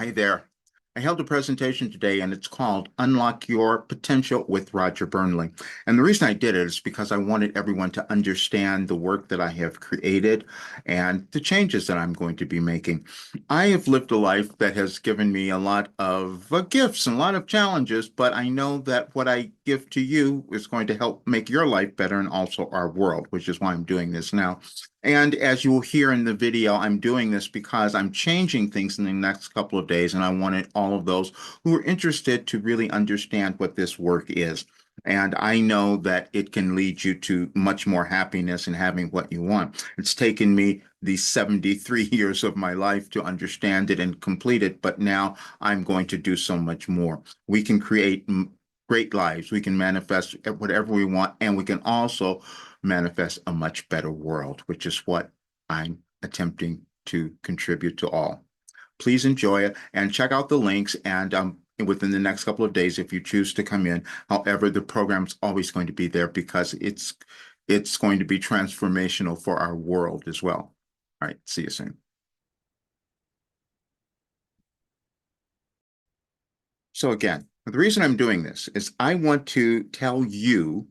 Hi there. I held a presentation today and it's called Unlock Your Potential with Roger Burnley. And the reason I did it is because I wanted everyone to understand the work that I have created and the changes that I'm going to be making. I have lived a life that has given me a lot of gifts and a lot of challenges, but I know that what I give to you is going to help make your life better and also our world, which is why I'm doing this now. And as you will hear in the video, I'm doing this because I'm changing things in the next couple of days, and I wanted all of those who are interested to really understand what this work is. And I know that it can lead you to much more happiness and having what you want. It's taken me these 73 years of my life to understand it and complete it, but now I'm going to do so much more. We can create great lives. We can manifest whatever we want, and we can also manifest a much better world, which is what I'm attempting to contribute to all. Please enjoy it and check out the links and within the next couple of days if you choose to come in. However, the program's always going to be there because it's going to be transformational for our world as well. All right, see you soon. So again, the reason I'm doing this is I want to tell you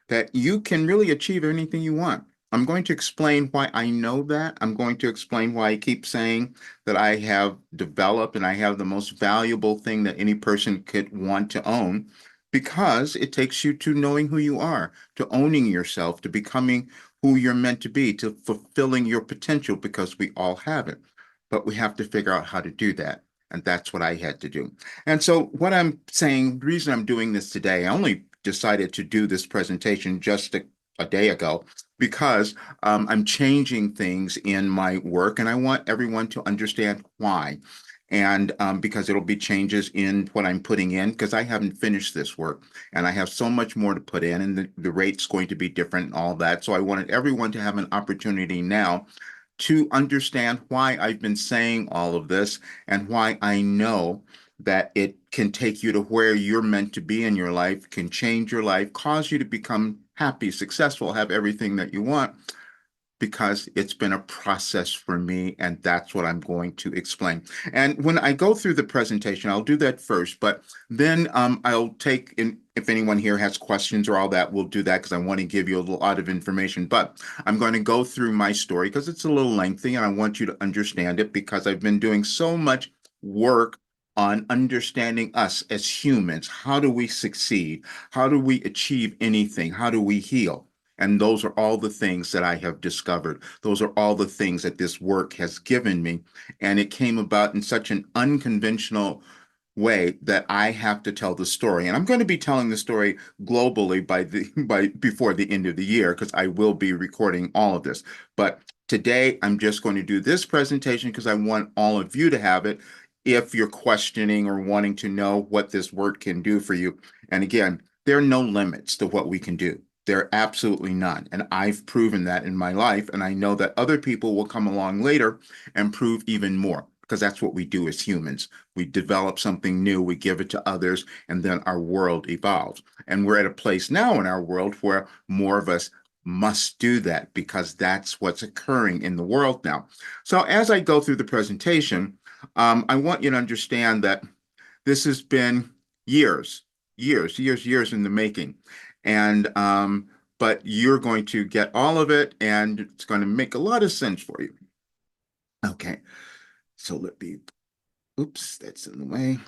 that you can really achieve anything you want. I'm going to explain why I know that. I'm going to explain why I keep saying that I have developed and I have the most valuable thing that any person could want to own, because it takes you to knowing who you are, to owning yourself, to becoming who you're meant to be, to fulfilling your potential, because we all have it. But we have to figure out how to do that. And that's what I had to do. And so what I'm saying, the reason I'm doing this today, I only decided to do this presentation just a day ago because I'm changing things in my work and I want everyone to understand why. And because it'll be changes in what I'm putting in, because I haven't finished this work and I have so much more to put in, and the rate's going to be different and all that. So I wanted everyone to have an opportunity now to understand why I've been saying all of this and why I know that it can take you to where you're meant to be in your life, can change your life, cause you to become happy, successful, have everything that you want, because it's been a process for me, and that's what I'm going to explain. And when I go through the presentation, I'll do that first, but then I'll take in, if anyone here has questions or all that, we'll do that because I want to give you a lot of information. But I'm going to go through my story because it's a little lengthy and I want you to understand it because I've been doing so much work on understanding us as humans. How do we succeed? How do we achieve anything? How do we heal? And those are all the things that I have discovered. Those are all the things that this work has given me. And it came about in such an unconventional way that I have to tell the story. And I'm going to be telling the story globally by before the end of the year, because I will be recording all of this. But today I'm just going to do this presentation because I want all of you to have it if you're questioning or wanting to know what this work can do for you. And again, there are no limits to what we can do. There are absolutely none. And I've proven that in my life. And I know that other people will come along later and prove even more, because that's what we do as humans. We develop something new, we give it to others, and then our world evolves. And we're at a place now in our world where more of us must do that because that's what's occurring in the world now. So as I go through the presentation, I want you to understand that this has been years in the making. And but you're going to get all of it and it's going to make a lot of sense for you. Okay, so let me, oops, that's in the way.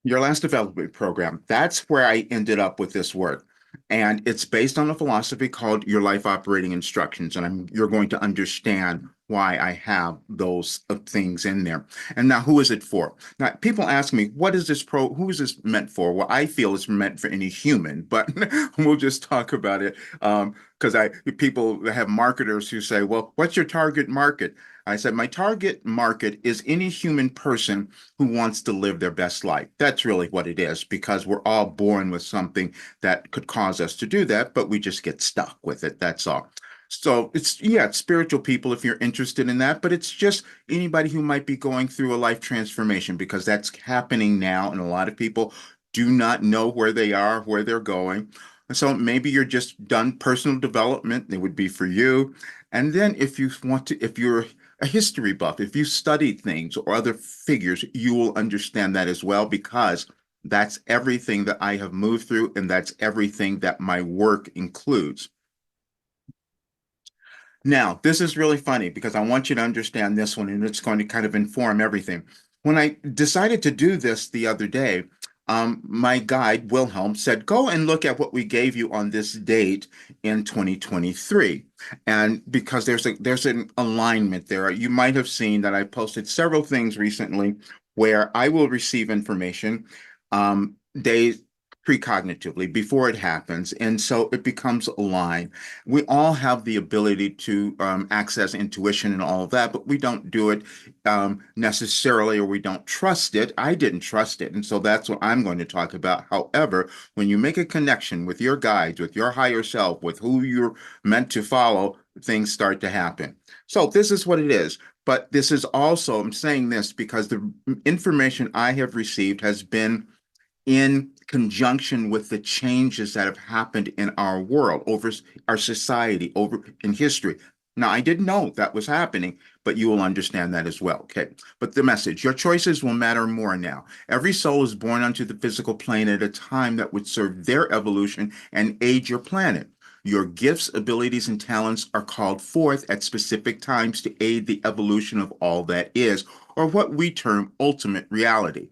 Your last development program, that's where I ended up with this work. And it's based on a philosophy called your life operating instructions. And you're going to understand why I have those things in there. And now, who is it for? Now, people ask me, who is this meant for? Well, I feel it's meant for any human, but we'll just talk about it. Because people have marketers who say, well, what's your target market? I said, my target market is any human person who wants to live their best life. That's really what it is, because we're all born with something that could cause us to do that, but we just get stuck with it. That's all. So it's spiritual people if you're interested in that, but it's just anybody who might be going through a life transformation, because that's happening now. And a lot of people do not know where they are, where they're going. So maybe you're just done personal development, it would be for you. And then if you want to, if you're a history buff, if you studied things or other figures, you will understand that as well, because that's everything that I have moved through, and that's everything that my work includes. Now, this is really funny because I want you to understand this one, and it's going to kind of inform everything. When I decided to do this the other day, my guide, Wilhelm, said, go and look at what we gave you on this date in 2023. And because there's an alignment there. You might have seen that I posted several things recently where I will receive information days precognitively before it happens. And so it becomes aligned. We all have the ability to access intuition and all of that, but we don't do it necessarily, or we don't trust it. I didn't trust it. And so that's what I'm going to talk about. However, when you make a connection with your guides, with your higher self, with who you're meant to follow, things start to happen. So this is what it is. But this is also, I'm saying this because the information I have received has been in conjunction with the changes that have happened in our world, over our society, over in history. Now, I didn't know that was happening, but you will understand that as well. Okay. But the message, your choices will matter more now. Every soul is born onto the physical plane at a time that would serve their evolution and aid your planet. Your gifts, abilities, and talents are called forth at specific times to aid the evolution of all that is, or what we term ultimate reality.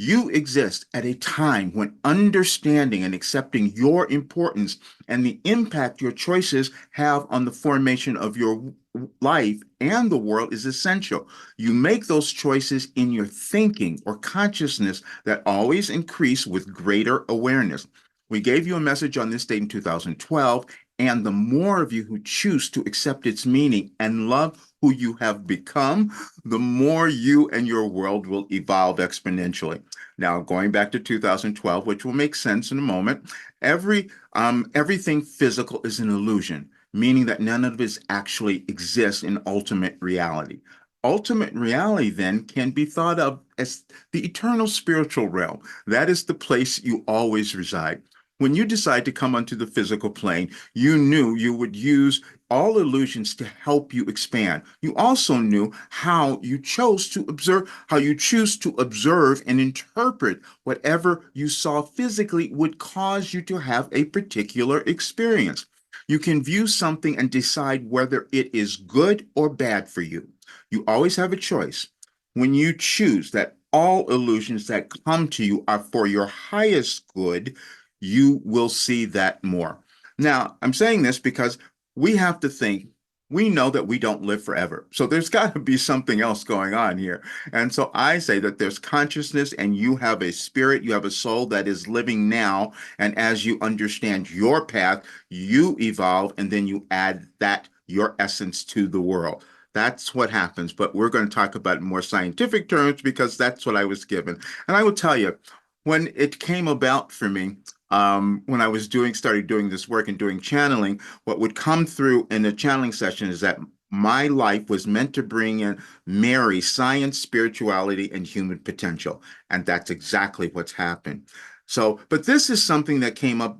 You exist at a time when understanding and accepting your importance and the impact your choices have on the formation of your life and the world is essential. You make those choices in your thinking or consciousness that always increase with greater awareness. We gave you a message on this date in 2012, and the more of you who choose to accept its meaning and love who you have become, the more you and your world will evolve exponentially. Now, going back to 2012, which will make sense in a moment, everything physical is an illusion, meaning that none of it actually exists in ultimate reality. Ultimate reality then can be thought of as the eternal spiritual realm. That is the place you always reside. When you decide to come onto the physical plane, you knew you would use all illusions to help you expand. You also knew how you chose to observe, how you choose to observe and interpret whatever you saw physically would cause you to have a particular experience. You can view something and decide whether it is good or bad for you. You always have a choice. When you choose that all illusions that come to you are for your highest good, you will see that more. Now, I'm saying this because we have to think, we know that we don't live forever. So there's got to be something else going on here. And so I say that there's consciousness, and you have a spirit, you have a soul that is living now. And as you understand your path, you evolve, and then you add that, your essence, to the world. That's what happens. But we're going to talk about more scientific terms because that's what I was given. And I will tell you, when it came about for me, when I was started doing this work and doing channeling, what would come through in the channeling session is that my life was meant to bring in marry science, spirituality, and human potential. And that's exactly what's happened. So, but this is something that came up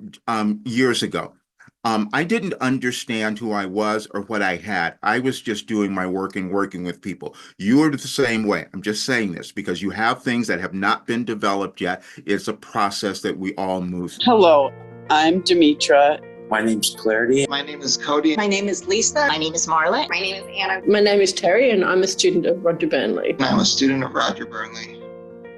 years ago. I didn't understand who I was or what I had. I was just doing my work and working with people. You are the same way. I'm just saying this because you have things that have not been developed yet. It's a process that we all move through. Hello, I'm Demetra. My name's Clarity. My name is Cody. My name is Lisa. My name is Marla. My name is Anna. My name is Terry, and I'm a student of Roger Burnley. I'm a student of Roger Burnley.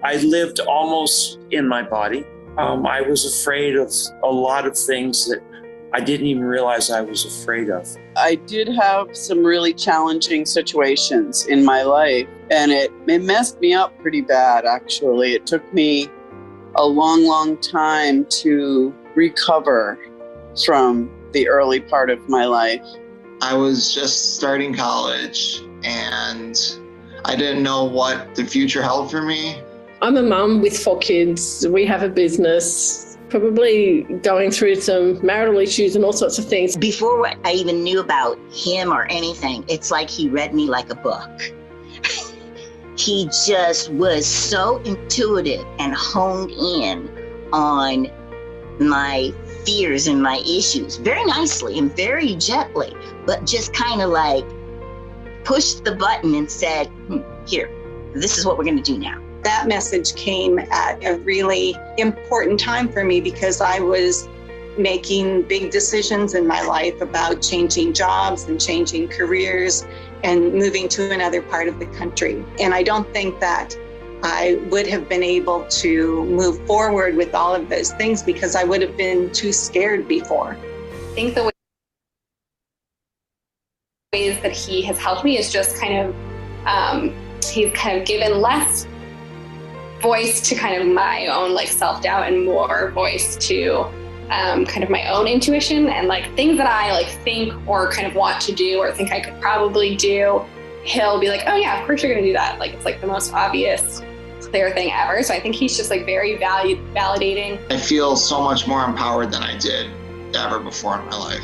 I lived almost in my body. I was afraid of a lot of things that I didn't even realize I was afraid of. I did have some really challenging situations in my life, and it messed me up pretty bad, actually. It took me a long, long time to recover from the early part of my life. I was just starting college, and I didn't know what the future held for me. I'm a mum with 4 kids. We have a business. Probably going through some marital issues and all sorts of things. Before I even knew about him or anything, it's like he read me like a book. He just was so intuitive and honed in on my fears and my issues very nicely and very gently, but just kind of like pushed the button and said, here, this is what we're going to do now. That message came at a really important time for me because I was making big decisions in my life about changing jobs and changing careers and moving to another part of the country. And I don't think that I would have been able to move forward with all of those things because I would have been too scared before. I think the ways that he has helped me is just kind of, he's kind of given less voice to kind of my own like self-doubt and more voice to kind of my own intuition and like things that I like think or kind of want to do or think I could probably do. He'll be like, oh yeah, of course you're gonna do that. Like it's like the most obvious, clear thing ever. So I think he's just like very validating. I feel so much more empowered than I did ever before in my life.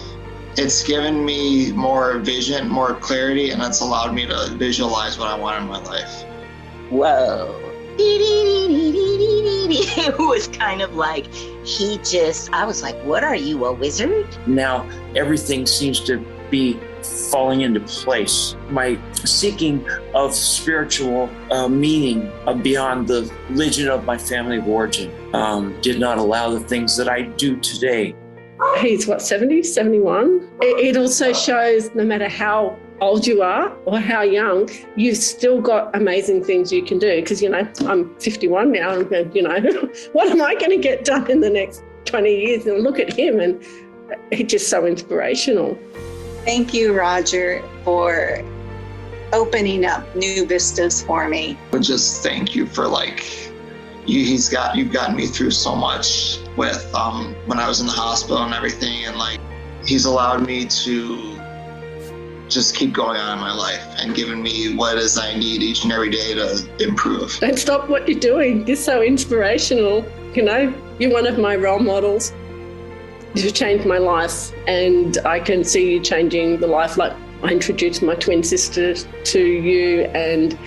It's given me more vision, more clarity, and it's allowed me to visualize what I want in my life. Whoa. It was kind of like, I was like, what are you, a wizard? Now everything seems to be falling into place. My seeking of spiritual meaning beyond the religion of my family of origin did not allow the things that I do today. He's 70, 71. It also shows no matter how old you are or how young, you've still got amazing things you can do. Because, I'm 51 now and, what am I going to get done in the next 20 years? And look at him, and he's just so inspirational. Thank you, Roger, for opening up new vistas for me. But just thank you for you've gotten me through so much with when I was in the hospital and everything, and he's allowed me to just keep going on in my life and giving me what it is I need each and every day to improve. Don't stop what you're doing. You're so inspirational. You're one of my role models. You've changed my life, and I can see you changing the life. Like I introduced my twin sister to you, and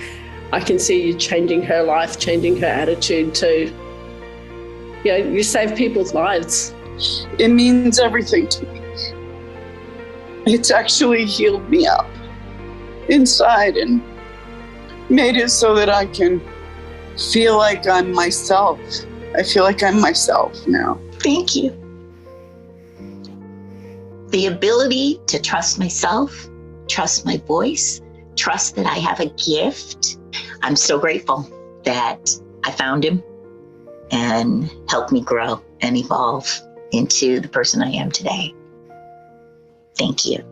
I can see you changing her life, changing her attitude too. You save people's lives. It means everything to me. It's actually healed me up inside and made it so that I can feel like I'm myself. I feel like I'm myself now. Thank you. The ability to trust myself, trust my voice, trust that I have a gift. I'm so grateful that I found him and helped me grow and evolve into the person I am today. Thank you.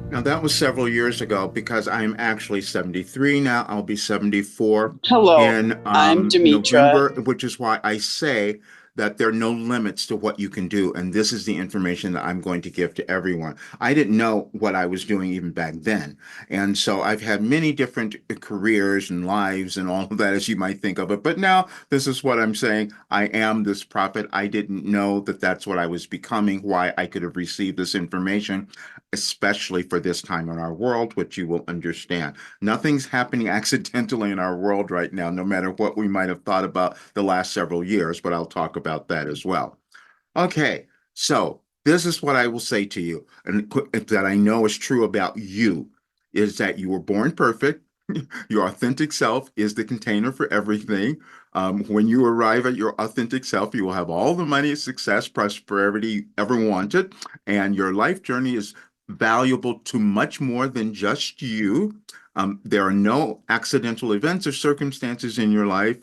Now, that was several years ago because I'm actually 73 now. I'll be 74 Hello, in I'm Demetra. November, which is why I say that there are no limits to what you can do. And this is the information that I'm going to give to everyone. I didn't know what I was doing even back then. And so I've had many different careers and lives and all of that, as you might think of it. But now this is what I'm saying. I am this prophet. I didn't know that that's what I was becoming, why I could have received this information, especially for this time in our world, which you will understand. Nothing's happening accidentally in our world right now, no matter what we might have thought about the last several years, but I'll talk about that as well. Okay, so this is what I will say to you, and that I know is true about you, is that you were born perfect. Your authentic self is the container for everything. When you arrive at your authentic self, you will have all the money, success, prosperity you ever wanted, and your life journey is valuable to much more than just you. There are no accidental events or circumstances in your life.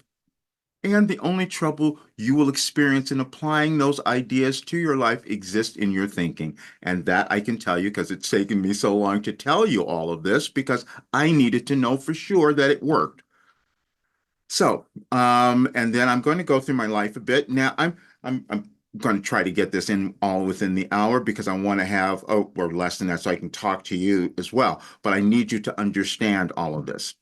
And the only trouble you will experience in applying those ideas to your life exists in your thinking. And that I can tell you because it's taken me so long to tell you all of this because I needed to know for sure that it worked. So, and then I'm going to go through my life a bit. Now, I'm going to try to get this in all within the hour because I want to have, or less than that, so I can talk to you as well. But I need you to understand all of this.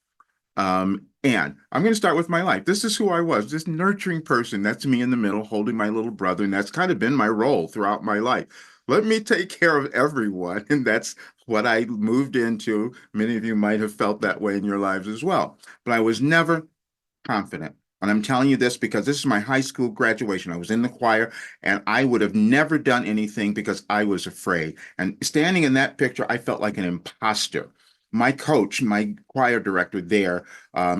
And I'm going to start with my life. This is who I was, this nurturing person. That's me in the middle, holding my little brother. And that's kind of been my role throughout my life. Let me take care of everyone. And that's what I moved into. Many of you might have felt that way in your lives as well. But I was never confident. And I'm telling you this because this is my high school graduation. I was in the choir and I would have never done anything because I was afraid. And standing in that picture, I felt like an imposter. My coach, my choir director there,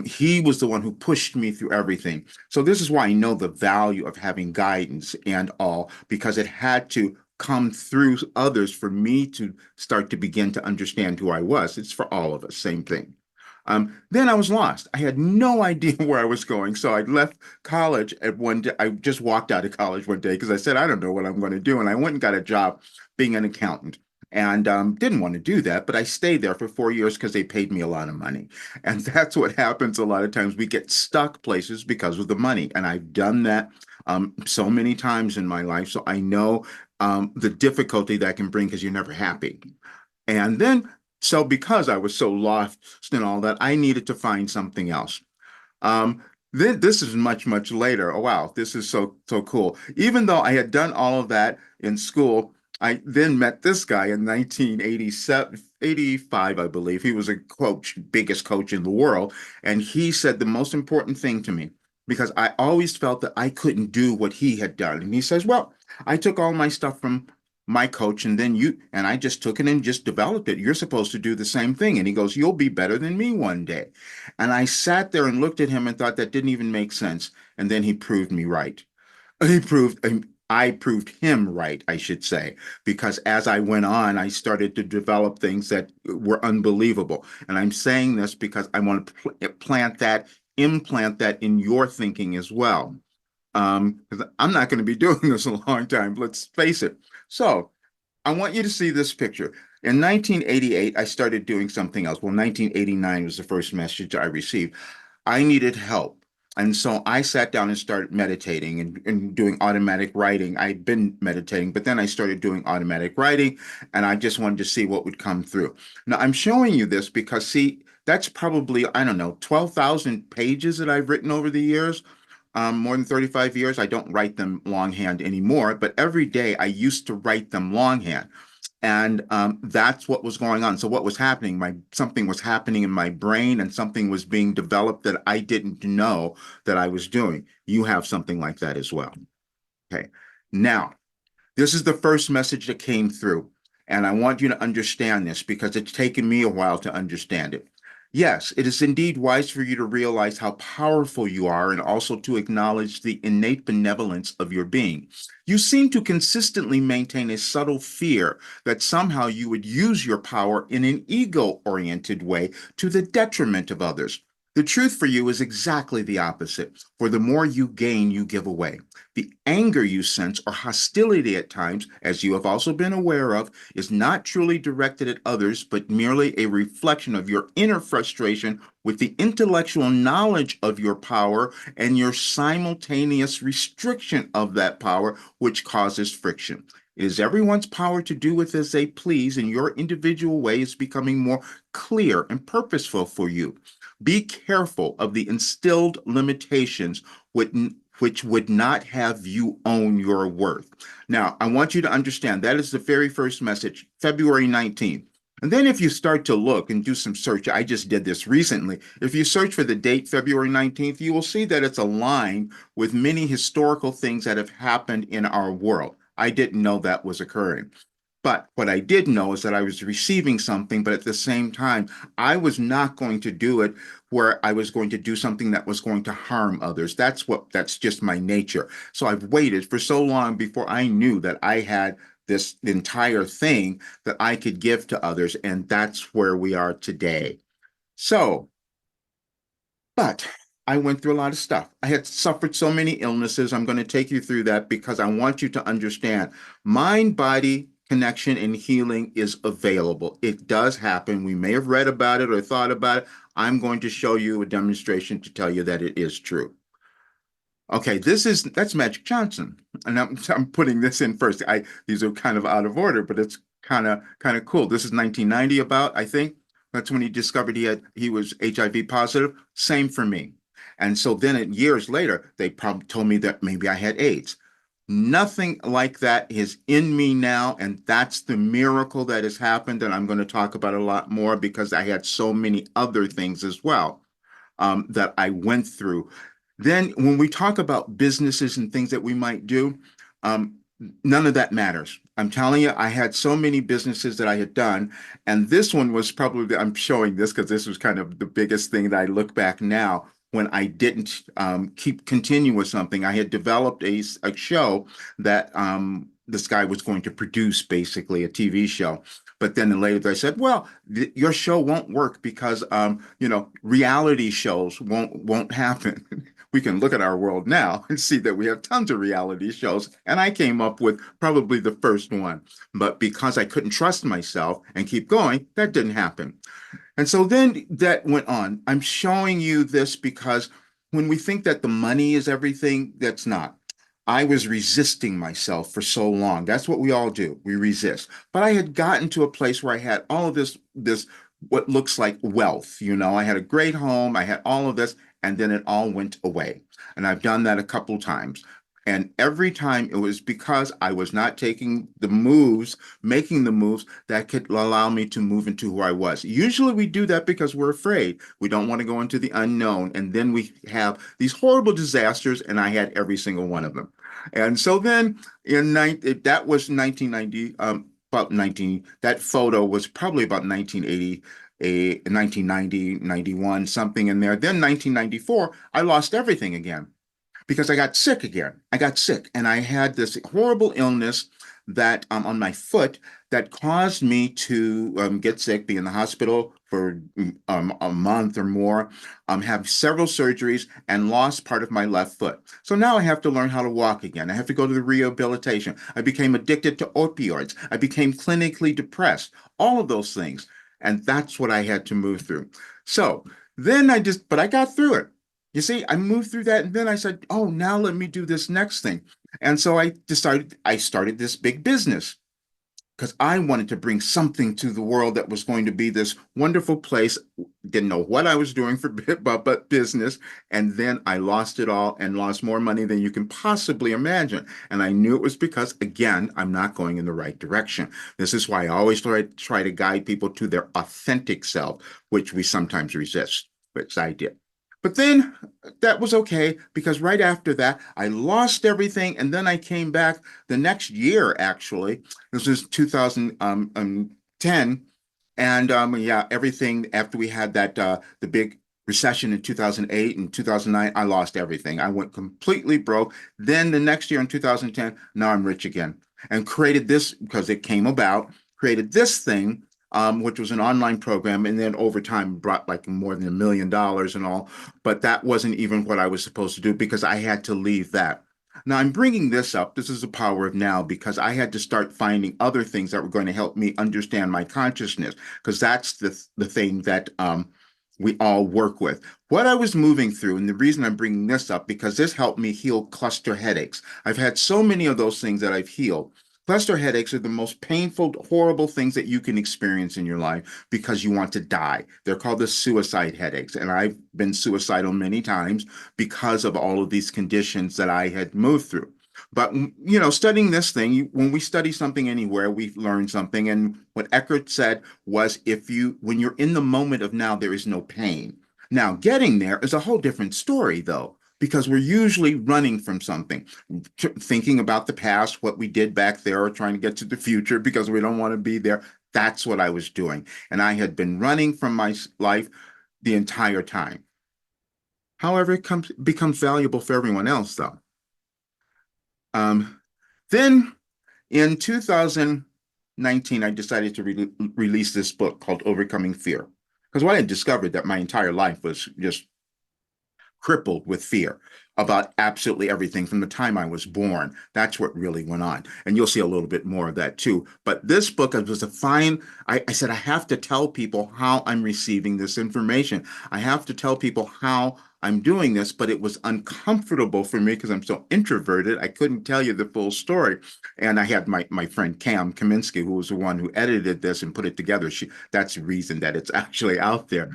he was the one who pushed me through everything. So this is why I know the value of having guidance and all, because it had to come through others for me to start to begin to understand who I was. It's for all of us, same thing. Then I was lost. I had no idea where I was going. So I left college at one day. I just walked out of college one day because I said, I don't know what I'm going to do. And I went and got a job being an accountant and didn't want to do that. But I stayed there for 4 years because they paid me a lot of money. And that's what happens a lot of times. We get stuck places because of the money. And I've done that so many times in my life. So I know the difficulty that can bring because you're never happy. And then, so because I was so lost and all that, I needed to find something else. Then this is much, much later. Oh, wow, this is so cool. Even though I had done all of that in school, I then met this guy in 1987, 85, I believe. He was a coach, biggest coach in the world. And he said the most important thing to me, because I always felt that I couldn't do what he had done. And he says, well, I took all my stuff from my coach and then you and I just took it and just developed it. You're supposed to do the same thing. And he goes, you'll be better than me one day. And I sat there and looked at him and thought that didn't even make sense. And then he proved me right. I proved him right, I should say, because as I went on, I started to develop things that were unbelievable. And I'm saying this because I want to implant that in your thinking as well. 'Cause I'm not going to be doing this a long time, let's face it. So I want you to see this picture. In 1988, I started doing something else. Well, 1989 was the first message I received. I needed help. And so I sat down and started meditating and doing automatic writing. I'd been meditating, but then I started doing automatic writing and I just wanted to see what would come through. Now, I'm showing you this because, see, that's probably, I don't know, 12,000 pages that I've written over the years. More than 35 years. I don't write them longhand anymore, but every day I used to write them longhand. And that's what was going on. So what was happening? Something was happening in my brain and something was being developed that I didn't know that I was doing. You have something like that as well. Okay. Now, this is the first message that came through. And I want you to understand this because it's taken me a while to understand it. Yes, it is indeed wise for you to realize how powerful you are and also to acknowledge the innate benevolence of your being. You seem to consistently maintain a subtle fear that somehow you would use your power in an ego-oriented way to the detriment of others. The truth for you is exactly the opposite, for the more you gain, you give away. The anger you sense or hostility at times, as you have also been aware of, is not truly directed at others, but merely a reflection of your inner frustration with the intellectual knowledge of your power and your simultaneous restriction of that power, which causes friction. It is everyone's power to do with as they please, and your individual way is becoming more clear and purposeful for you. Be careful of the instilled limitations which would not have you own your worth. Now, I want you to understand that is the very first message, February 19th. And then if you start to look and do some search, I just did this recently. If you search for the date, February 19th, you will see that it's aligned with many historical things that have happened in our world. I didn't know that was occurring. But what I did know is that I was receiving something, but at the same time, I was not going to do it where I was going to do something that was going to harm others. That's just my nature. So I've waited for so long before I knew that I had this entire thing that I could give to others. And that's where we are today. So, but I went through a lot of stuff. I had suffered so many illnesses. I'm going to take you through that because I want you to understand mind, body, connection and healing is available. It does happen. We may have read about it or thought about it. I'm going to show you a demonstration to tell you that it is true. Okay, that's Magic Johnson. And I'm putting this in first. These are kind of out of order, but it's kind of cool. This is 1990 about, I think. That's when he discovered he was HIV positive. Same for me. And so then years later, they probably told me that maybe I had AIDS. Nothing like that is in me now, and that's the miracle that has happened, and I'm going to talk about a lot more because I had so many other things as well that I went through. Then when we talk about businesses and things that we might do, um, none of that matters. I'm telling you, I had so many businesses that I had done, and this one was probably, I'm showing this because this was kind of the biggest thing that I look back now when I didn't continue with something. I had developed a show that this guy was going to produce, basically a TV show. But then later I said, well, your show won't work because reality shows won't happen. We can look at our world now and see that we have tons of reality shows. And I came up with probably the first one. But because I couldn't trust myself and keep going, that didn't happen. And so then that went on. I'm showing you this because when we think that the money is everything, that's not. I was resisting myself for so long. That's what we all do. We resist. But I had gotten to a place where I had all of this what looks like wealth. I had a great home. I had all of this, and then it all went away. And I've done that a couple times. And every time it was because I was not taking the moves, making the moves that could allow me to move into who I was. Usually we do that because we're afraid. We don't want to go into the unknown. And then we have these horrible disasters, and I had every single one of them. And so then that was 1990, that photo was probably about 1980. 1990, 91, something in there. Then 1994, I lost everything again because I got sick again. I got sick and I had this horrible illness that on my foot that caused me to get sick, be in the hospital for a month or more, have several surgeries and lost part of my left foot. So now I have to learn how to walk again. I have to go to the rehabilitation. I became addicted to opioids. I became clinically depressed, all of those things. And that's what I had to move through. So then but I got through it. You see, I moved through that. And then I said, oh, now let me do this next thing. And so I started this big business because I wanted to bring something to the world that was going to be this wonderful place. Didn't know what I was doing for but business. And then I lost it all and lost more money than you can possibly imagine. And I knew it was because, again, I'm not going in the right direction. This is why I always try to guide people to their authentic self, which we sometimes resist, which I did. But then that was okay because right after that, I lost everything. And then I came back the next year, actually. This was 2010. And everything after we had that, the big recession in 2008 and 2009, I lost everything. I went completely broke. Then the next year in 2010, now I'm rich again and created this because it came about, created this thing which was an online program, and then over time brought like more than $1 million and all. But that wasn't even what I was supposed to do because I had to leave that. Now I'm bringing this up. This is the power of now because I had to start finding other things that were going to help me understand my consciousness because that's the thing that we all work with. What I was moving through, and the reason I'm bringing this up because this helped me heal cluster headaches. I've had so many of those things that I've healed. Cluster headaches are the most painful, horrible things that you can experience in your life because you want to die. They're called the suicide headaches. And I've been suicidal many times because of all of these conditions that I had moved through. But, studying this thing, when we study something anywhere, we learn something. And what Eckhart said was when you're in the moment of now, there is no pain. Now, getting there is a whole different story, though. Because we're usually running from something, thinking about the past, what we did back there, or trying to get to the future because we don't want to be there. That's what I was doing. And I had been running from my life the entire time. However, it becomes valuable for everyone else, though. Then in 2019, I decided to release this book called Overcoming Fear. Because what I discovered that my entire life was just crippled with fear about absolutely everything from the time I was born. That's what really went on. And you'll see a little bit more of that too. But this book was I said, I have to tell people how I'm receiving this information. I have to tell people how I'm doing this, but it was uncomfortable for me because I'm so introverted. I couldn't tell you the full story. And I had my friend Cam Kaminsky, who was the one who edited this and put it together. That's the reason that it's actually out there.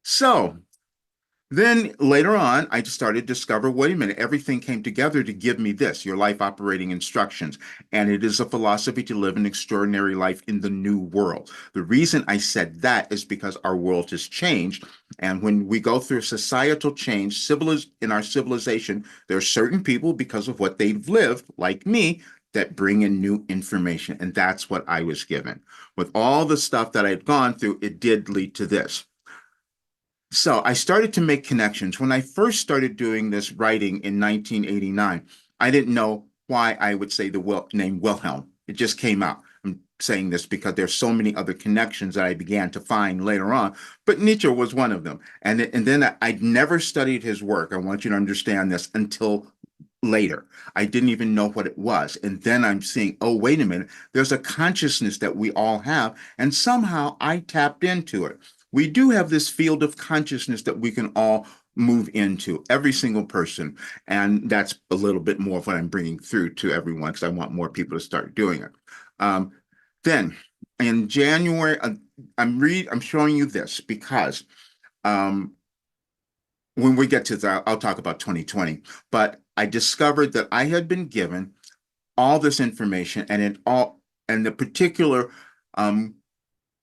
So Then later on, I just started to discover, wait a minute, everything came together to give me this, your life operating instructions. And it is a philosophy to live an extraordinary life in the new world. The reason I said that is because our world has changed. And when we go through societal change, in our civilization, there are certain people, because of what they've lived, like me, that bring in new information. And that's what I was given. With all the stuff that I'd gone through, it did lead to this. So I started to make connections. When I first started doing this writing in 1989, I didn't know why I would say the name Wilhelm. It just came out. I'm saying this because there's so many other connections that I began to find later on, but Nietzsche was one of them. And then I'd never studied his work. I want you to understand this until later. I didn't even know what it was. And then I'm seeing, oh, wait a minute, there's a consciousness that we all have. And somehow I tapped into it. We do have this field of consciousness that we can all move into, every single person. And that's a little bit more of what I'm bringing through to everyone, because I want more people to start doing it. Then in January, I'm showing you this because when we get to that, I'll talk about 2020. But I discovered that I had been given all this information, and the particular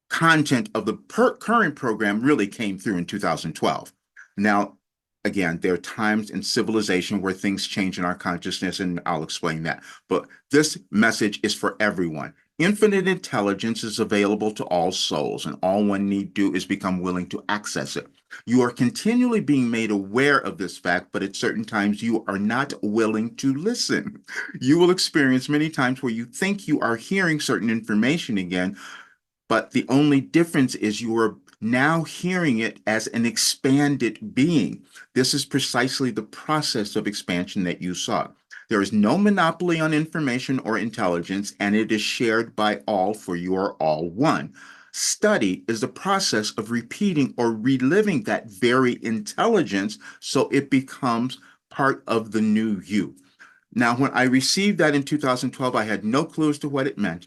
content of the current program really came through in 2012. Now, again, there are times in civilization where things change in our consciousness, and I'll explain that. But this message is for everyone. Infinite intelligence is available to all souls, and all one need do is become willing to access it. You are continually being made aware of this fact, but at certain times you are not willing to listen. You will experience many times where you think you are hearing certain information again, but the only difference is you are now hearing it as an expanded being. This is precisely the process of expansion that you saw. There is no monopoly on information or intelligence, and it is shared by all, for you are all one. Study is the process of repeating or reliving that very intelligence so it becomes part of the new you. Now, when I received that in 2012, I had no clue as to what it meant.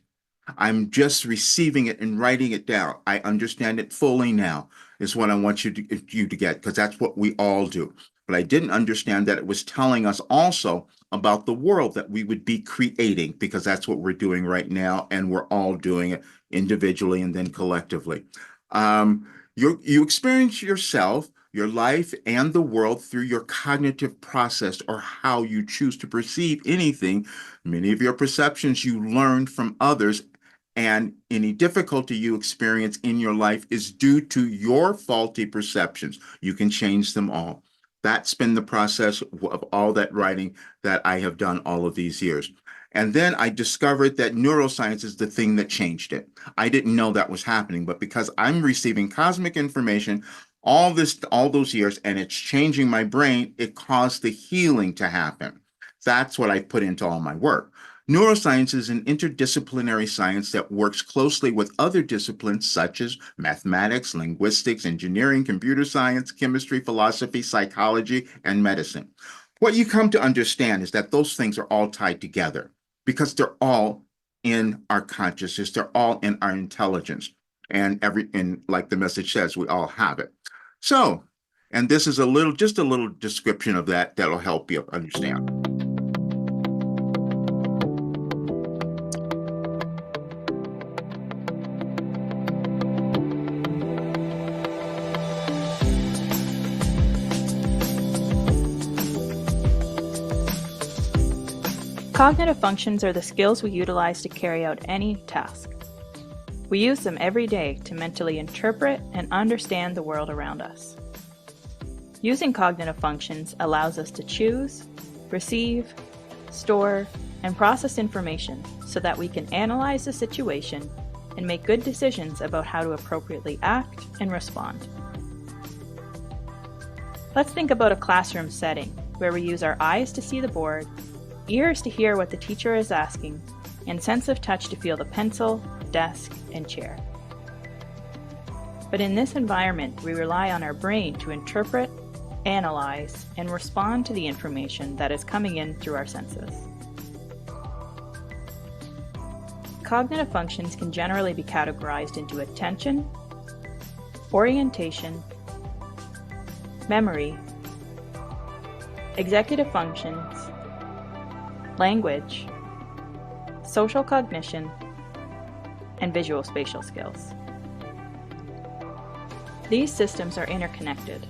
I'm just receiving it and writing it down. I understand it fully now, is what I want you to get, because that's what we all do. But I didn't understand that it was telling us also about the world that we would be creating, because that's what we're doing right now, and we're all doing it individually and then collectively. You experience yourself, your life, and the world through your cognitive process, or how you choose to perceive anything. Many of your perceptions you learned from others, and any difficulty you experience in your life is due to your faulty perceptions. You can change them all. That's been the process of all that writing that I have done all of these years. And then I discovered that neuroscience is the thing that changed it. I didn't know that was happening, but because I'm receiving cosmic information all those years, and it's changing my brain, it caused the healing to happen. That's what I put into all my work. Neuroscience is an interdisciplinary science that works closely with other disciplines such as mathematics, linguistics, engineering, computer science, chemistry, philosophy, psychology, and medicine. What you come to understand is that those things are all tied together because they're all in our consciousness, they're all in our intelligence, and like the message says, we all have it. So, and this is just a little description of that'll help you understand. Cognitive functions are the skills we utilize to carry out any task. We use them every day to mentally interpret and understand the world around us. Using cognitive functions allows us to choose, receive, store, and process information so that we can analyze the situation and make good decisions about how to appropriately act and respond. Let's think about a classroom setting where we use our eyes to see the board, ears to hear what the teacher is asking, and sense of touch to feel the pencil, desk, and chair. But in this environment, we rely on our brain to interpret, analyze, and respond to the information that is coming in through our senses. Cognitive functions can generally be categorized into attention, orientation, memory, executive functions, language, social cognition, and visual spatial skills. These systems are interconnected,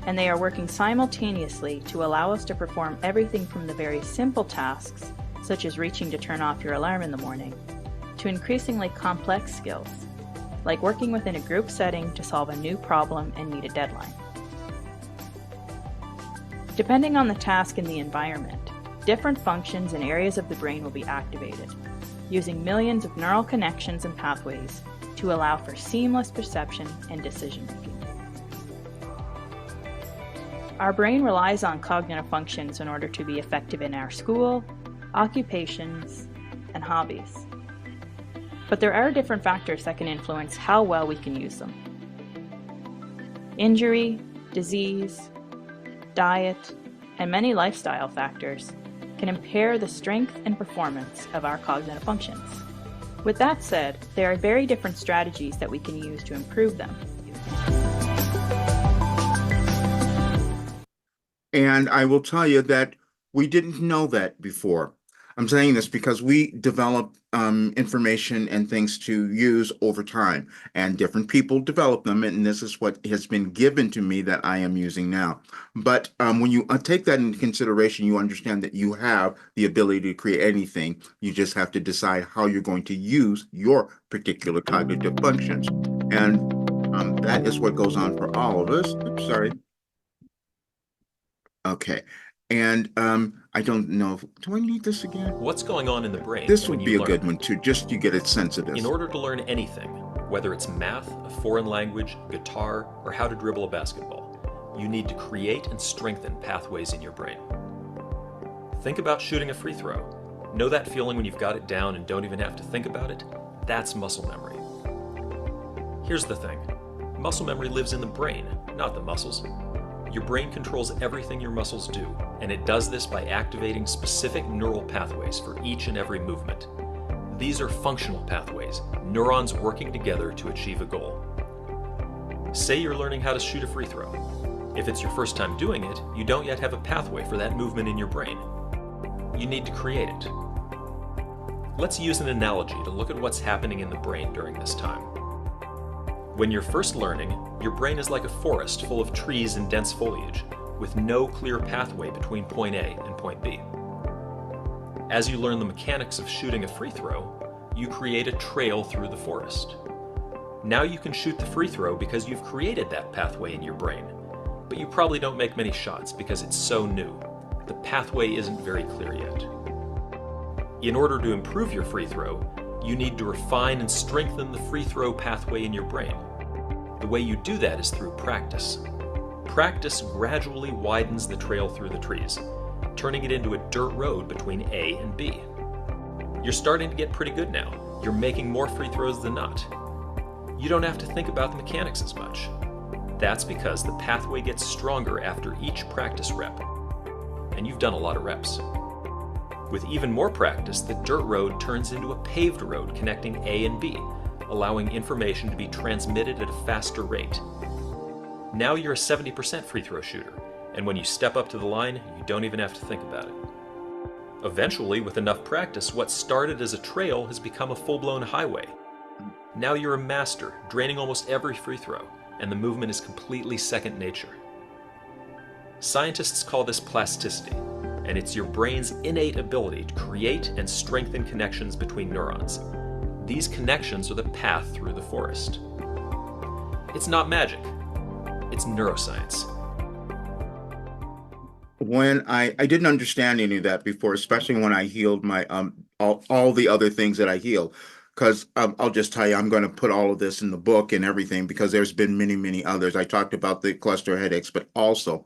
and they are working simultaneously to allow us to perform everything from the very simple tasks, such as reaching to turn off your alarm in the morning, to increasingly complex skills, like working within a group setting to solve a new problem and meet a deadline. Depending on the task and the environment, different functions and areas of the brain will be activated, using millions of neural connections and pathways to allow for seamless perception and decision-making. Our brain relies on cognitive functions in order to be effective in our school, occupations, and hobbies. But there are different factors that can influence how well we can use them. Injury, disease, diet, and many lifestyle factors can impair the strength and performance of our cognitive functions. With that said, there are very different strategies that we can use to improve them. And I will tell you that we didn't know that before. I'm saying this because we develop information and things to use over time, and different people develop them, and this is what has been given to me that I am using now. But when you take that into consideration, you understand that you have the ability to create anything. You just have to decide how you're going to use your particular cognitive functions. And that is what goes on for all of us. Oops, sorry. Okay. And I don't know, do I need this again? What's going on in the brain? This when would you be a learn? good one too, just to get a sense of this. In order to learn anything, whether it's math, a foreign language, guitar, or how to dribble a basketball, you need to create and strengthen pathways in your brain. Think about shooting a free throw. Know that feeling when you've got it down and don't even have to think about it? That's muscle memory. Here's the thing. Muscle memory lives in the brain, not the muscles. Your brain controls everything your muscles do, and it does this by activating specific neural pathways for each and every movement. These are functional pathways, neurons working together to achieve a goal. Say you're learning how to shoot a free throw. If it's your first time doing it, you don't yet have a pathway for that movement in your brain. You need to create it. Let's use an analogy to look at what's happening in the brain during this time. When you're first learning, your brain is like a forest full of trees and dense foliage, with no clear pathway between point A and point B. As you learn the mechanics of shooting a free throw, you create a trail through the forest. Now you can shoot the free throw because you've created that pathway in your brain, but you probably don't make many shots because it's so new. The pathway isn't very clear yet. In order to improve your free throw, you need to refine and strengthen the free throw pathway in your brain. The way you do that is through practice. Practice gradually widens the trail through the trees, turning it into a dirt road between A and B. You're starting to get pretty good now. You're making more free throws than not. You don't have to think about the mechanics as much. That's because the pathway gets stronger after each practice rep. And you've done a lot of reps. With even more practice, the dirt road turns into a paved road connecting A and B, allowing information to be transmitted at a faster rate. Now you're a 70% free throw shooter, and when you step up to the line, you don't even have to think about it. Eventually, with enough practice, what started as a trail has become a full-blown highway. Now you're a master, draining almost every free throw, and the movement is completely second nature. Scientists call this plasticity, and it's your brain's innate ability to create and strengthen connections between neurons. These connections are the path through the forest. It's not magic, it's neuroscience. When I didn't understand any of that before, especially when I healed my all the other things that I healed, because I'll just tell you, I'm going to put all of this in the book and everything, because there's been many others. I talked about the cluster headaches, but also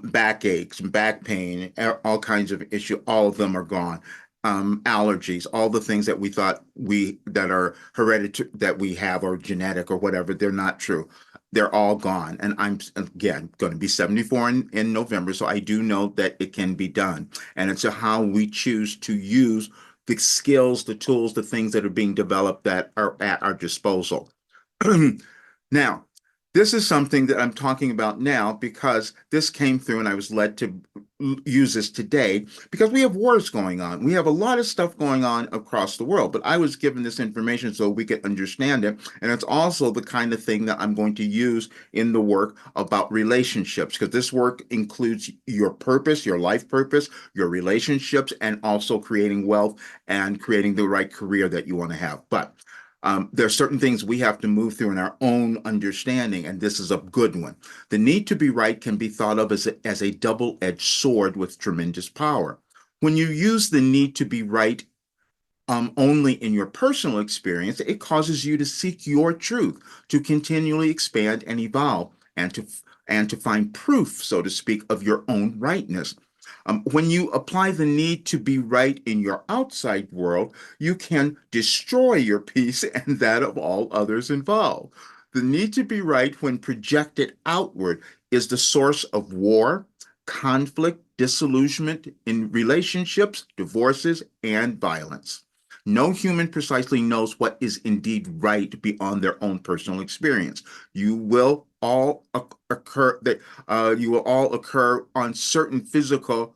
backaches, back pain, all kinds of issues. All of them are gone. Allergies, all the things that we thought that are hereditary, that we have, or genetic or whatever, they're not true. They're all gone. And I'm, again, going to be 74 in November, so I do know that it can be done. And it's how we choose to use the skills, the tools, the things that are being developed that are at our disposal. Now, This is something that I'm talking about now because this came through and I was led to use this today because we have wars going on. We have a lot of stuff going on across the world, but I was given this information so we could understand it. And it's also the kind of thing that I'm going to use in the work about relationships because this work includes your purpose, your life purpose, your relationships, and also creating wealth and creating the right career that you want to have. But there are certain things we have to move through in our own understanding, and this is a good one. The need to be right can be thought of as a double-edged sword with tremendous power. When you use the need to be right only in your personal experience, it causes you to seek your truth, to continually expand and evolve, and to find proof, so to speak, of your own rightness. When you apply the need to be right in your outside world, you can destroy your peace and that of all others involved. The need to be right, when projected outward, is the source of war, conflict, disillusionment in relationships, divorces, and violence. No human precisely knows what is indeed right beyond their own personal experience. You will all occur that you will all occur on certain physical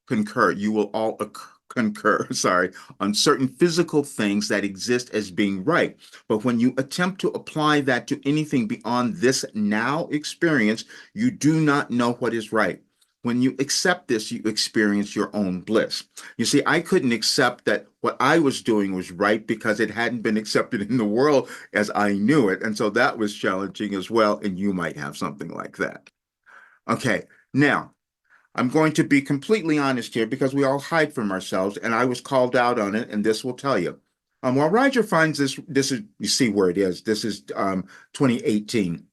concur. You will all concur, sorry, on certain physical things that exist as being right. But when you attempt to apply that to anything beyond this now experience, you do not know what is right. When you accept this, you experience your own bliss. You see, I couldn't accept that what I was doing was right because it hadn't been accepted in the world as I knew it. And so that was challenging as well. And you might have something like that. Okay, now I'm going to be completely honest here because we all hide from ourselves, and I was called out on it, and this will tell you. While Roger finds this is, you see where it is, this is 2018.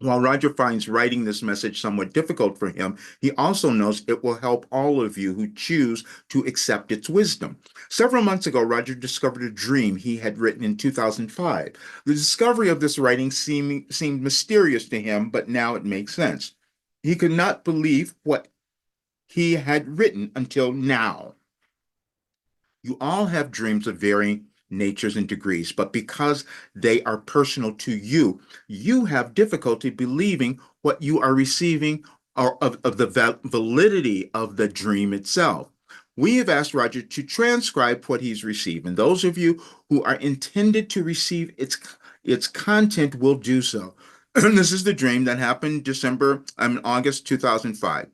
While Roger finds writing this message somewhat difficult for him, he also knows it will help all of you who choose to accept its wisdom. Several months ago, Roger discovered a dream he had written in 2005. The discovery of this writing seemed mysterious to him, but now it makes sense. He could not believe what he had written until now. You all have dreams of varying natures and degrees, but because they are personal to you, you have difficulty believing what you are receiving or of the validity of the dream itself. We have asked Roger to transcribe what he's received, and those of you who are intended to receive its content will do so. This is the dream that happened August 2005.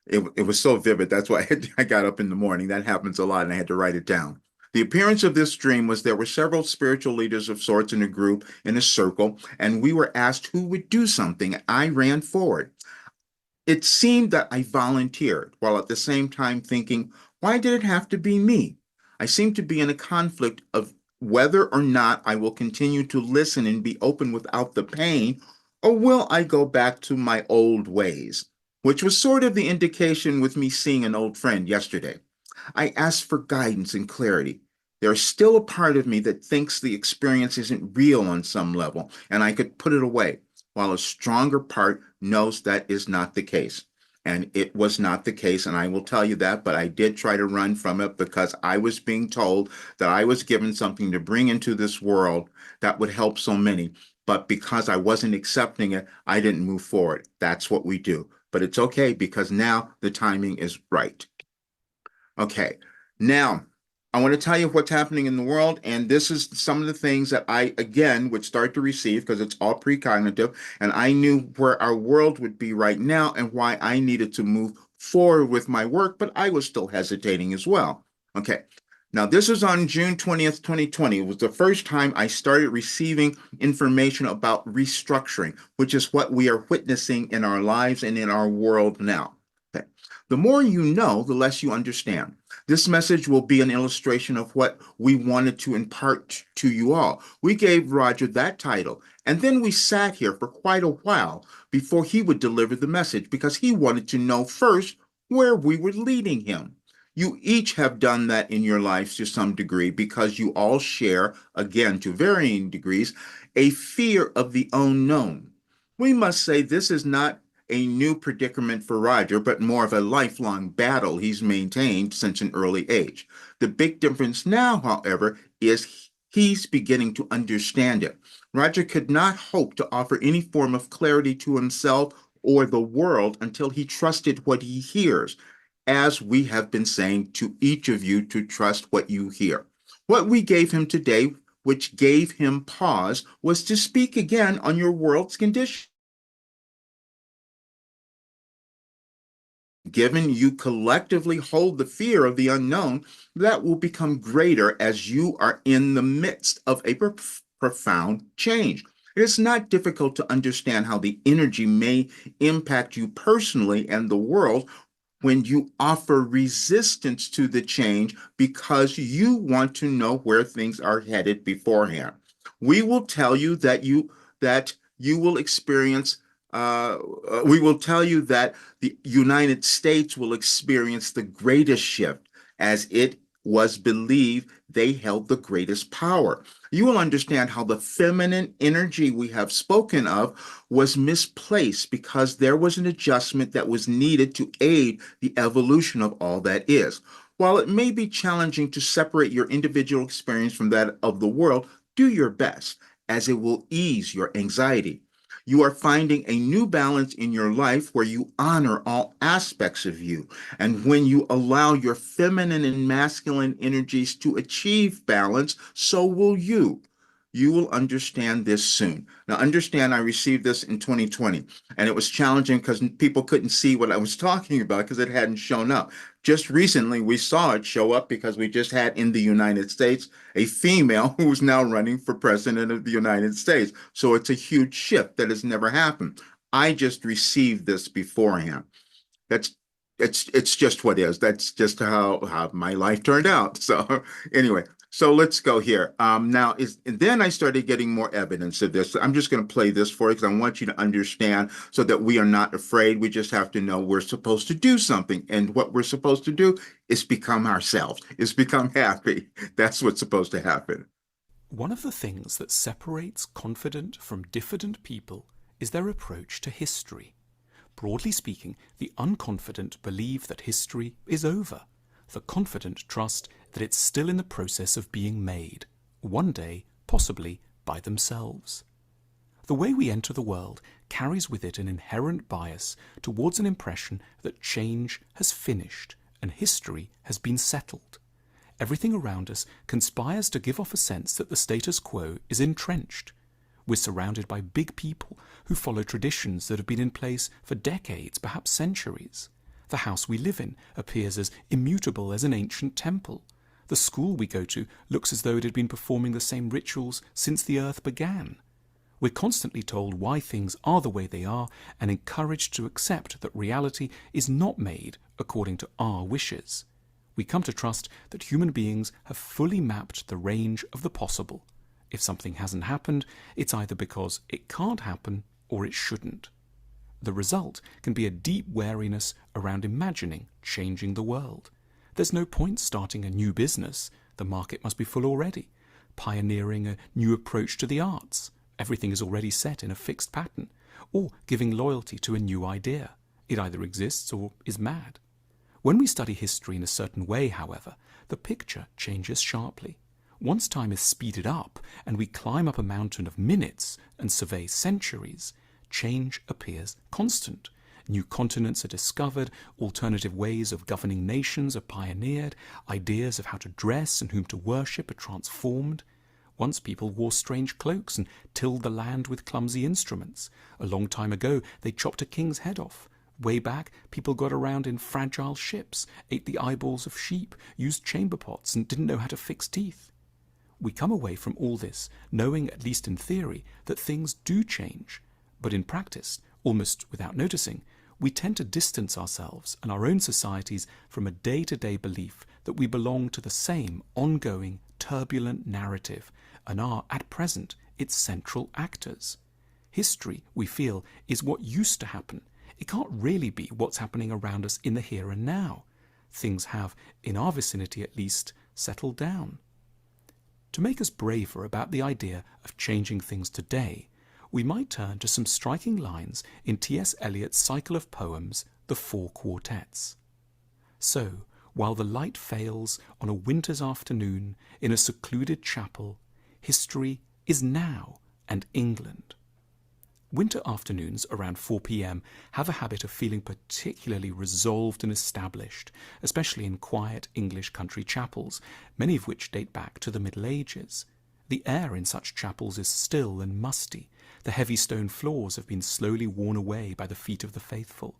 It was so vivid. That's why I got up in the morning. That happens a lot, and I had to write it down. The appearance of this dream was there were several spiritual leaders of sorts in a group, in a circle, and we were asked who would do something. I ran forward. It seemed that I volunteered, while at the same time thinking, why did it have to be me? I seemed to be in a conflict of whether or not I will continue to listen and be open without the pain, or will I go back to my old ways? Which was sort of the indication with me seeing an old friend yesterday. I asked for guidance and clarity. There's still a part of me that thinks the experience isn't real on some level, and I could put it away, while a stronger part knows that is not the case. And it was not the case, and I will tell you that, but I did try to run from it because I was being told that I was given something to bring into this world that would help so many. But because I wasn't accepting it, I didn't move forward. That's what we do. But it's okay because now the timing is right. Okay, now I want to tell you what's happening in the world, and this is some of the things that I, again, would start to receive because it's all precognitive, and I knew where our world would be right now and why I needed to move forward with my work, but I was still hesitating as well. Okay, now this is on June 20th, 2020. It was the first time I started receiving information about restructuring, which is what we are witnessing in our lives and in our world now. Okay. The more you know, the less you understand. This message will be an illustration of what we wanted to impart to you all. We gave Roger that title, and then we sat here for quite a while before he would deliver the message because he wanted to know first where we were leading him. You each have done that in your lives to some degree because you all share, again, to varying degrees, a fear of the unknown. We must say this is not a new predicament for Roger, but more of a lifelong battle he's maintained since an early age. The big difference now, however, is He's beginning to understand it. Roger could not hope to offer any form of clarity to himself or the world until he trusted what he hears, as we have been saying to each of you to trust what you hear. What we gave him today, which gave him pause, was to speak again on your world's condition. Given you collectively hold the fear of the unknown, that will become greater as you are in the midst of a profound change. It is not difficult to understand how the energy may impact you personally and the world when you offer resistance to the change because you want to know where things are headed beforehand. We will tell you that you will experience we will tell you that the United States will experience the greatest shift as it was believed they held the greatest power. You will understand how the feminine energy we have spoken of was misplaced because there was an adjustment that was needed to aid the evolution of all that is. While it may be challenging to separate your individual experience from that of the world, do your best, as it will ease your anxiety. You are finding a new balance in your life where you honor all aspects of you. And when you allow your feminine and masculine energies to achieve balance, so will you. You will understand this soon. Now, understand I received this in 2020, and it was challenging because people couldn't see what I was talking about because it hadn't shown up. Just recently, we saw it show up because we just had in the United States a female who's now running for president of the United States. So it's a huge shift that has never happened. I just received this beforehand. That's it's just what is. That's just how my life turned out. So anyway, so let's go here. And then I started getting more evidence of this. I'm just going to play this for you because I want you to understand so that we are not afraid. We just have to know we're supposed to do something. And what we're supposed to do is become ourselves, is become happy. That's what's supposed to happen. One of the things that separates confident from diffident people is their approach to history. Broadly speaking, the unconfident believe that history is over. The confident trust that it's still in the process of being made, one day, possibly, by themselves. The way we enter the world carries with it an inherent bias towards an impression that change has finished and history has been settled. Everything around us conspires to give off a sense that the status quo is entrenched. We're surrounded by big people who follow traditions that have been in place for decades, perhaps centuries. The house we live in appears as immutable as an ancient temple. The school we go to looks as though it had been performing the same rituals since the earth began. We're constantly told why things are the way they are and encouraged to accept that reality is not made according to our wishes. We come to trust that human beings have fully mapped the range of the possible. If something hasn't happened, it's either because it can't happen or it shouldn't. The result can be a deep wariness around imagining changing the world. There's no point starting a new business. The market must be full already. Pioneering a new approach to the arts. Everything is already set in a fixed pattern. Or giving loyalty to a new idea. It either exists or is mad. When we study history in a certain way, however, the picture changes sharply. Once time is speeded up and we climb up a mountain of minutes and survey centuries, change appears constant. New continents are discovered, alternative ways of governing nations are pioneered, ideas of how to dress and whom to worship are transformed. Once people wore strange cloaks and tilled the land with clumsy instruments. A long time ago, they chopped a king's head off. Way back, people got around in fragile ships, ate the eyeballs of sheep, used chamber pots, and didn't know how to fix teeth. We come away from all this knowing, at least in theory, that things do change. But in practice, almost without noticing, we tend to distance ourselves and our own societies from a day-to-day belief that we belong to the same ongoing, turbulent narrative and are, at present, its central actors. History, we feel, is what used to happen. It can't really be what's happening around us in the here and now. Things have, in our vicinity at least, settled down. To make us braver about the idea of changing things today, we might turn to some striking lines in T.S. Eliot's cycle of poems, The Four Quartets. So, while the light fails on a winter's afternoon in a secluded chapel, History is now, and England. Winter afternoons around 4 p.m. have a habit of feeling particularly resolved and established, especially in quiet English country chapels, many of which date back to the Middle Ages. The air in such chapels is still and musty. The heavy stone floors have been slowly worn away by the feet of the faithful.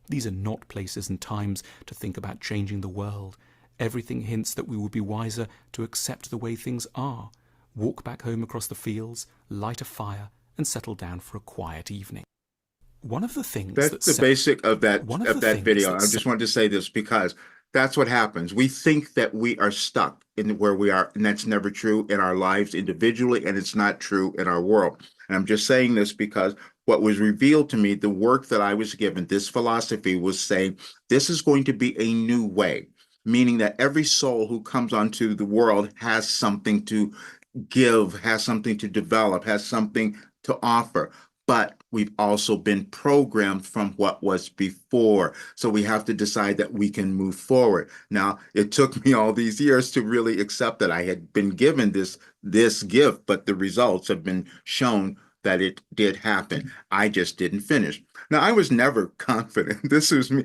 These are not places and times to think about changing the world. Everything hints that we would be wiser to accept the way things are, walk back home across the fields, light a fire, and settle down for a quiet evening. One of the things That's the basic of that video. I just wanted to say this because that's what happens. We think that we are stuck in where we are, and that's never true in our lives individually, and it's not true in our world. And I'm just saying this because what was revealed to me, the work that I was given, this philosophy was saying this is going to be a new way, meaning that every soul who comes onto the world has something to give, has something to develop, has something to offer. But we've also been programmed from what was before. So we have to decide that we can move forward. Now, it took me all these years to really accept that I had been given this gift, but the results have been shown that it did happen. I just didn't finish. Now, I was never confident. This is me.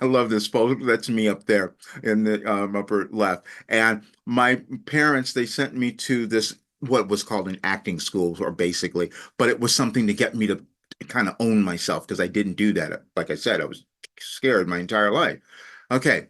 I love this photo. That's me up there in the upper left. And my parents, they sent me to this, what was called an acting school, or basically, but it was something to get me to kind of own myself because I didn't do that. Like I said, I was scared my entire life. Okay.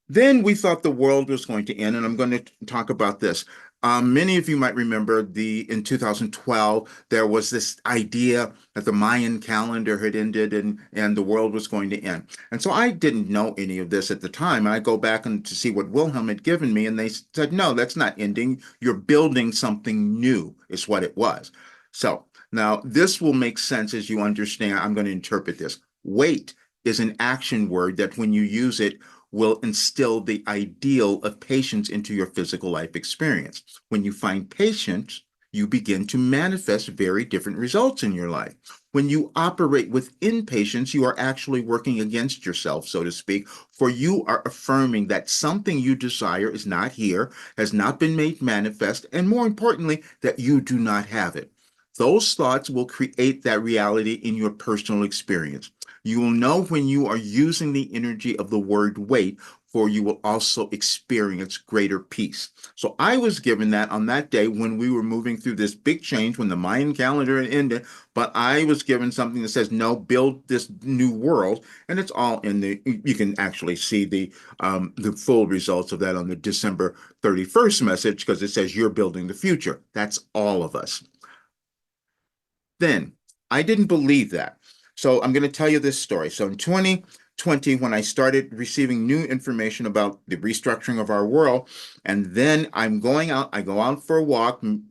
Then we thought the world was going to end, and I'm going to talk about this. Many of you might remember in 2012, there was this idea that the Mayan calendar had ended and the world was going to end. And so I didn't know any of this at the time. I go back to see what Wilhelm had given me, and they said, no, that's not ending. You're building something new, is what it was. So now this will make sense as you understand. I'm going to interpret this. Wait is an action word that when you use it, will instill the ideal of patience into your physical life experience. When you find patience, you begin to manifest very different results in your life. When you operate with impatience, you are actually working against yourself, so to speak, for you are affirming that something you desire is not here, has not been made manifest, and more importantly, that you do not have it. Those thoughts will create that reality in your personal experience. You will know when you are using the energy of the word wait, for you will also experience greater peace. So I was given that on that day when we were moving through this big change, when the Mayan calendar had ended, but I was given something that says, no, build this new world. And it's all you can actually see the full results of that on the December 31st message, because it says you're building the future. That's all of us. Then I didn't believe that. So I'm going to tell you this story. So in 2020, when I started receiving new information about the restructuring of our world, and then I go out for a walk. I'm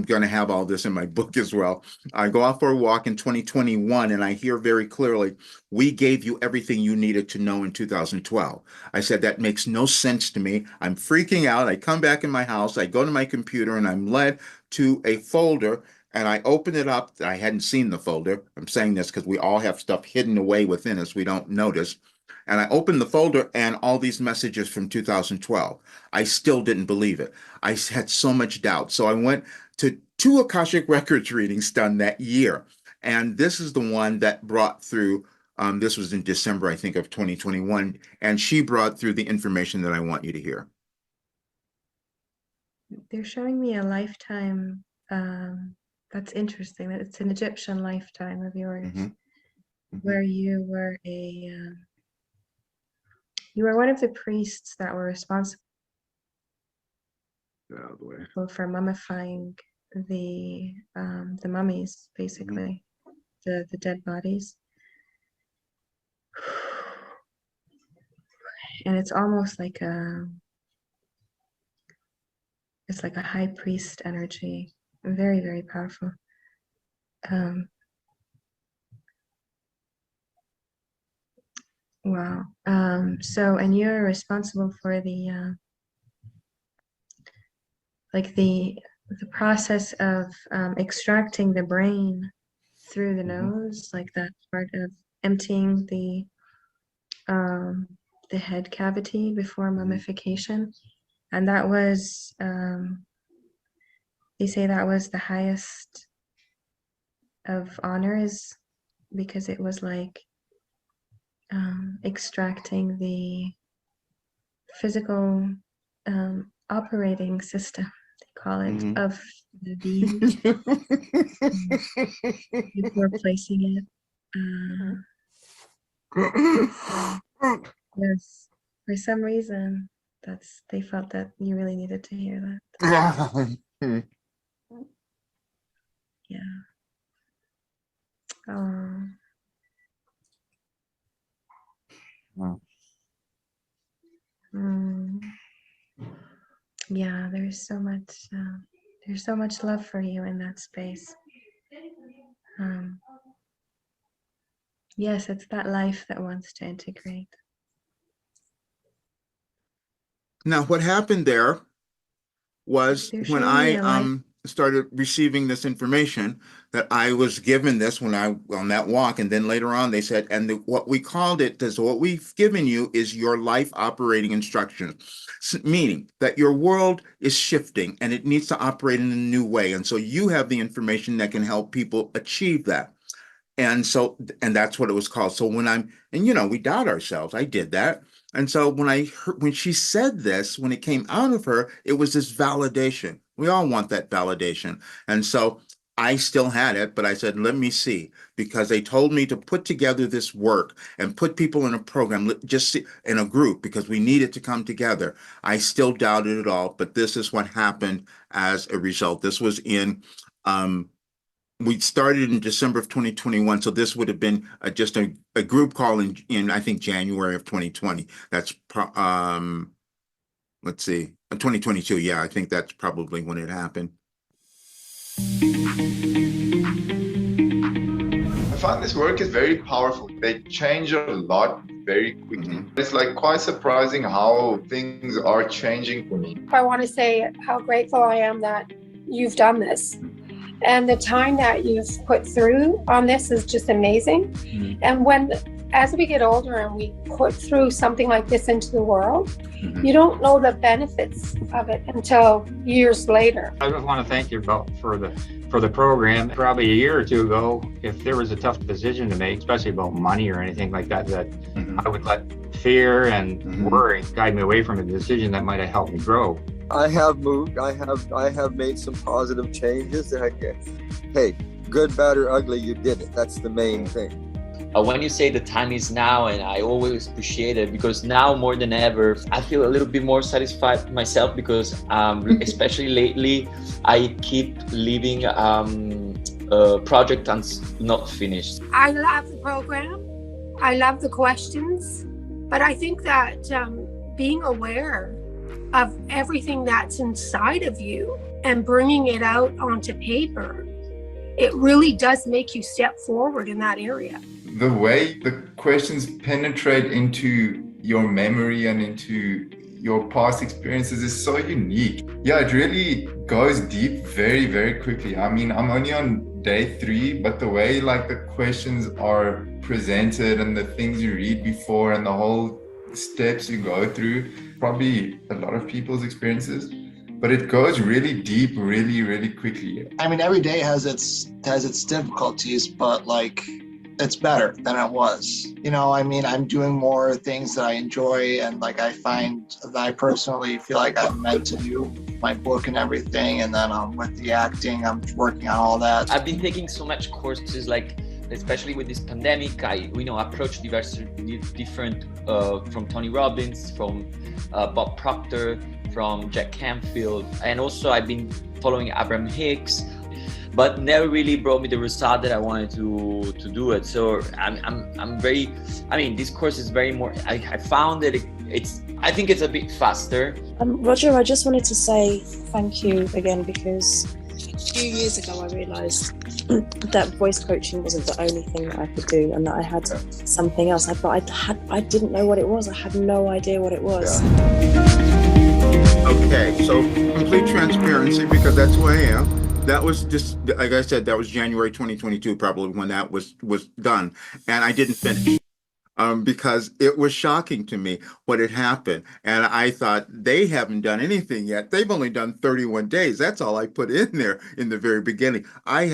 going to have all this in my book as well. I go out for a walk in 2021, and I hear very clearly, we gave you everything you needed to know in 2012. I said, that makes no sense to me. I'm freaking out. I come back in my house, I go to my computer, and I'm led to a folder. And I open it up. I hadn't seen the folder. I'm saying this because we all have stuff hidden away within us we don't notice. And I opened the folder and all these messages from 2012. I still didn't believe it. I had so much doubt. So I went to 2 Akashic Records readings done that year. And this is the one that brought through, this was in December, I think, of 2021. And she brought through the information that I want you to hear. They're showing me a lifetime. That's interesting. That it's an Egyptian lifetime of yours, where you were you were one of the priests that were responsible for mummifying the mummies, basically, the dead bodies. And it's almost like it's like a high priest energy. Very, very powerful. Wow. And you're responsible for the process of extracting the brain through the nose, like that part of emptying the head cavity before mummification. And that was they say that was the highest of honors because it was like extracting the physical operating system, they call it, of the being before placing it. Yes, for some reason, they felt that you really needed to hear that. Yeah. Yeah, there's so much love for you in that space. Yes, it's that life that wants to integrate. Now, what happened there was They're when showing me a life. I started receiving this information that I was given this when I on that walk, and then later on they said, and what we called it is what we've given you is your life operating instructions, meaning that your world is shifting and it needs to operate in a new way, and so you have the information that can help people achieve that. And so, and that's what it was called. So and we doubt ourselves. I did that. And so when she said this, when it came out of her, it was this validation. We all want that validation. And so I still had it, but I said, let me see, because they told me to put together this work and put people in a program, just in a group, because we needed to come together. I still doubted it all, but this is what happened as a result. This was we started in December of 2021, so this would have been just a group call in I think January of 2020. That's let's see, 2022. Yeah, I think that's probably when it happened. I find this work is very powerful. They change a lot very quickly. It's like quite surprising how things are changing for me. I want to say how grateful I am that you've done this. And the time that you've put through on this is just amazing. And as we get older and we put through something like this into the world, you don't know the benefits of it until years later. I just want to thank you for the program. Probably a year or two ago, if there was a tough decision to make, especially about money or anything like that, I would let fear and worry guide me away from a decision that might have helped me grow. I have moved. I have made some positive changes. Hey, good, bad, or ugly, you did it. That's the main thing. When you say the time is now, and I always appreciate it, because now more than ever, I feel a little bit more satisfied with myself, because especially lately, I keep leaving a project not finished. I love the program. I love the questions, but I think that being aware of everything that's inside of you and bringing it out onto paper, it really does make you step forward in that area. The way the questions penetrate into your memory and into your past experiences is so unique. Yeah, it really goes deep very, very quickly. I mean, I'm only on day 3, but the way like the questions are presented and the things you read before and the whole steps you go through, probably a lot of people's experiences, but it goes really deep, really, really quickly. I mean, every day has its difficulties, but like, it's better than it was. I mean, I'm doing more things that I enjoy, and like I find that I personally feel like I'm meant to do my book and everything, and then with the acting, I'm working on all that. I've been taking so much courses, like especially with this pandemic, I approach different from Tony Robbins, from Bob Proctor, from Jack Canfield, and also I've been following Abraham Hicks, but never really brought me the result that I wanted to do it. So this course is very more, I found that I think it's a bit faster. Roger, I just wanted to say thank you again, because a few years ago I realised that voice coaching wasn't the only thing that I could do, and that I had something else. But I didn't know what it was. I had no idea what it was. Okay, so complete transparency, because that's who I am. That was just, like I said, that was January 2022, probably when that was done, and I didn't finish. because it was shocking to me what had happened. And I thought, they haven't done anything yet. They've only done 31 days. That's all I put in there in the very beginning. I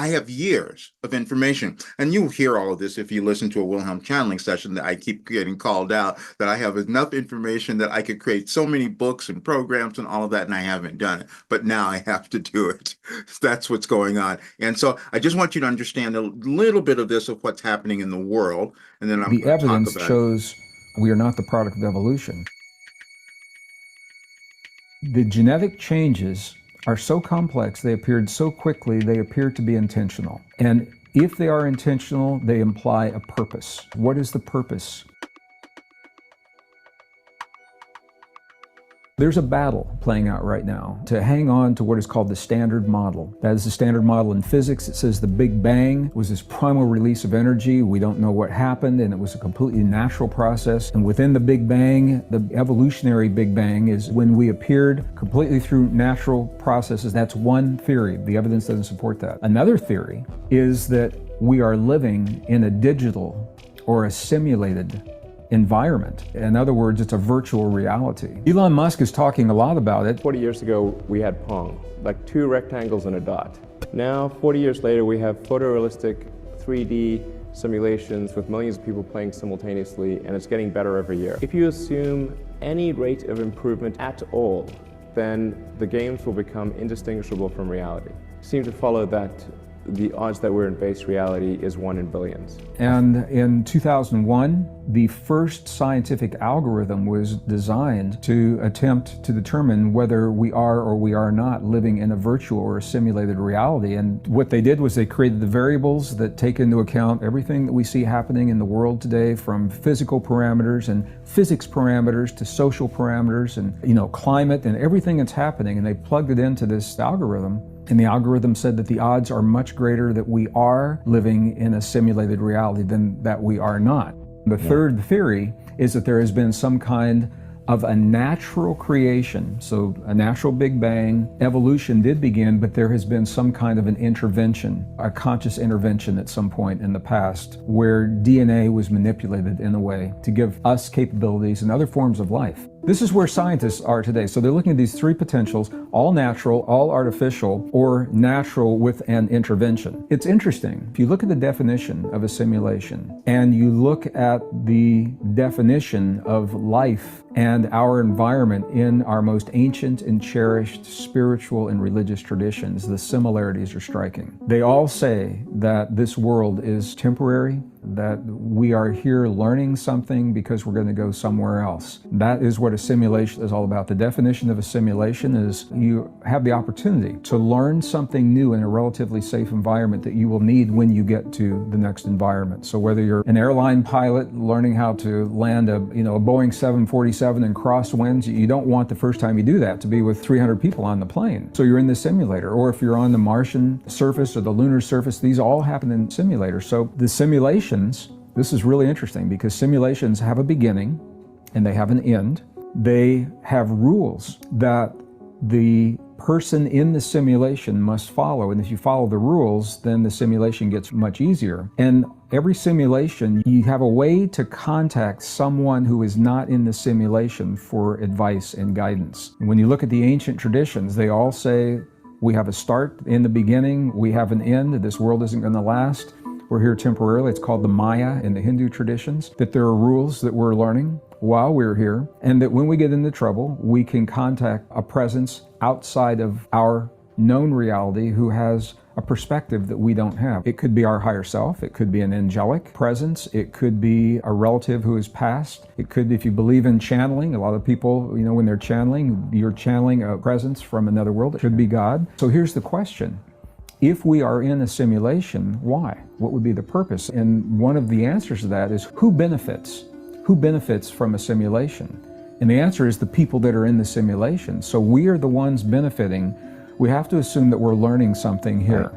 have years of information, and you'll hear all of this if you listen to a Wilhelm channeling session that I keep getting called out, that I have enough information that I could create so many books and programs and all of that, and I haven't done it. But now I have to do it. That's what's going on. And so I just want you to understand a little bit of this, of what's happening in the world, and then The evidence shows we are not the product of evolution. The genetic changes are so complex, they appeared so quickly, they appear to be intentional. And if they are intentional, they imply a purpose. What is the purpose? There's a battle playing out right now to hang on to what is called the standard model. That is the standard model in physics. It says the Big Bang was this primal release of energy. We don't know what happened, and it was a completely natural process. And within the Big Bang, the evolutionary Big Bang is when we appeared completely through natural processes. That's one theory. The evidence doesn't support that. Another theory is that we are living in a digital or a simulated environment. In other words, it's a virtual reality. Elon Musk is talking a lot about it. 40 years ago, we had Pong, like 2 rectangles and a dot. Now, 40 years later, we have photorealistic 3D simulations with millions of people playing simultaneously, and it's getting better every year. If you assume any rate of improvement at all, then the games will become indistinguishable from reality. It seems to follow that the odds that we're in base reality is 1 in billions. And in 2001, the first scientific algorithm was designed to attempt to determine whether we are or we are not living in a virtual or a simulated reality. And what they did was they created the variables that take into account everything that we see happening in the world today, from physical parameters and physics parameters to social parameters and, climate and everything that's happening. And they plugged it into this algorithm. And the algorithm said that the odds are much greater that we are living in a simulated reality than that we are not. The third theory is that there has been some kind of a natural creation. So a natural Big Bang, evolution did begin, but there has been some kind of an intervention, a conscious intervention at some point in the past, where DNA was manipulated in a way to give us capabilities and other forms of life. This is where scientists are today. So they're looking at these 3 potentials, all natural, all artificial, or natural with an intervention. It's interesting. If you look at the definition of a simulation and you look at the definition of life and our environment in our most ancient and cherished spiritual and religious traditions, the similarities are striking. They all say that this world is temporary, that we are here learning something because we're going to go somewhere else. That is what a simulation is all about. The definition of a simulation is you have the opportunity to learn something new in a relatively safe environment that you will need when you get to the next environment. So whether you're an airline pilot learning how to land a Boeing 747 and crosswinds, you don't want the first time you do that to be with 300 people on the plane. So you're in the simulator. Or if you're on the Martian surface or the lunar surface, these all happen in simulators. So the simulation, this is really interesting because simulations have a beginning and they have an end. They have rules that the person in the simulation must follow. And if you follow the rules, then the simulation gets much easier. And every simulation, you have a way to contact someone who is not in the simulation for advice and guidance. And when you look at the ancient traditions, they all say, we have a start in the beginning, we have an end, this world isn't going to last. We're here temporarily. It's called the Maya in the Hindu traditions, that there are rules that we're learning while we're here, and that when we get into trouble, we can contact a presence outside of our known reality who has a perspective that we don't have. It could be our higher self. It could be an angelic presence. It could be a relative who has passed. It could, if you believe in channeling, a lot of people, when they're channeling, you're channeling a presence from another world. It could be God. So here's the question. If we are in a simulation, why? What would be the purpose? And one of the answers to that is who benefits? Who benefits from a simulation? And the answer is the people that are in the simulation. So we are the ones benefiting. We have to assume that we're learning something here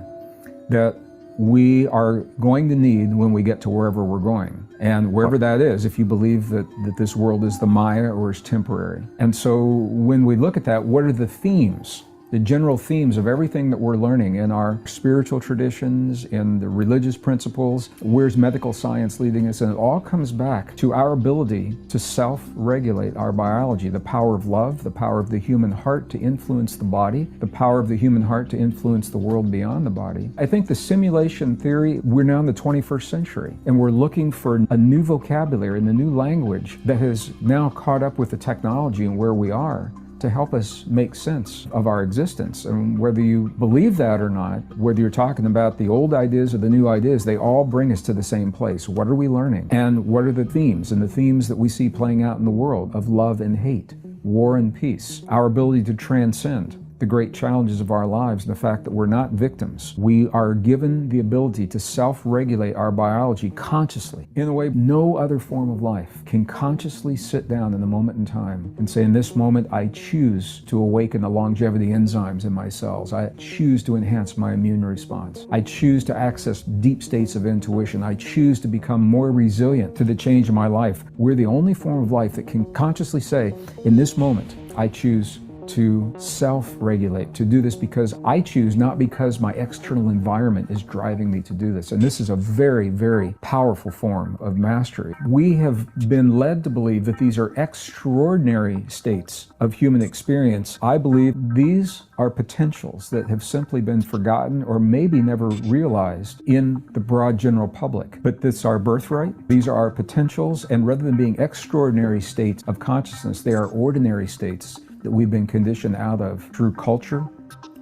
that we are going to need when we get to wherever we're going. And wherever that is, if you believe that this world is the Maya or is temporary. And so when we look at that, what are the themes The general themes of everything that we're learning in our spiritual traditions, in the religious principles, where's medical science leading us, and it all comes back to our ability to self-regulate our biology, the power of love, the power of the human heart to influence the body, the power of the human heart to influence the world beyond the body. I think the simulation theory, we're now in the 21st century, and we're looking for a new vocabulary and a new language that has now caught up with the technology and where we are, to help us make sense of our existence. And whether you believe that or not, whether you're talking about the old ideas or the new ideas, they all bring us to the same place. What are we learning? And what are the themes? And the themes that we see playing out in the world of love and hate, war and peace, our ability to transcend the great challenges of our lives, and the fact that we're not victims. We are given the ability to self-regulate our biology consciously in a way no other form of life can consciously sit down in the moment in time and say, in this moment, I choose to awaken the longevity enzymes in my cells. I choose to enhance my immune response. I choose to access deep states of intuition. I choose to become more resilient to the change in my life. We're the only form of life that can consciously say, in this moment, I choose to self-regulate, to do this because I choose, not because my external environment is driving me to do this. And this is a very, very powerful form of mastery. We have been led to believe that these are extraordinary states of human experience. I believe these are potentials that have simply been forgotten or maybe never realized in the broad general public. But this is our birthright. These are our potentials, and rather than being extraordinary states of consciousness, they are ordinary states that we've been conditioned out of through culture,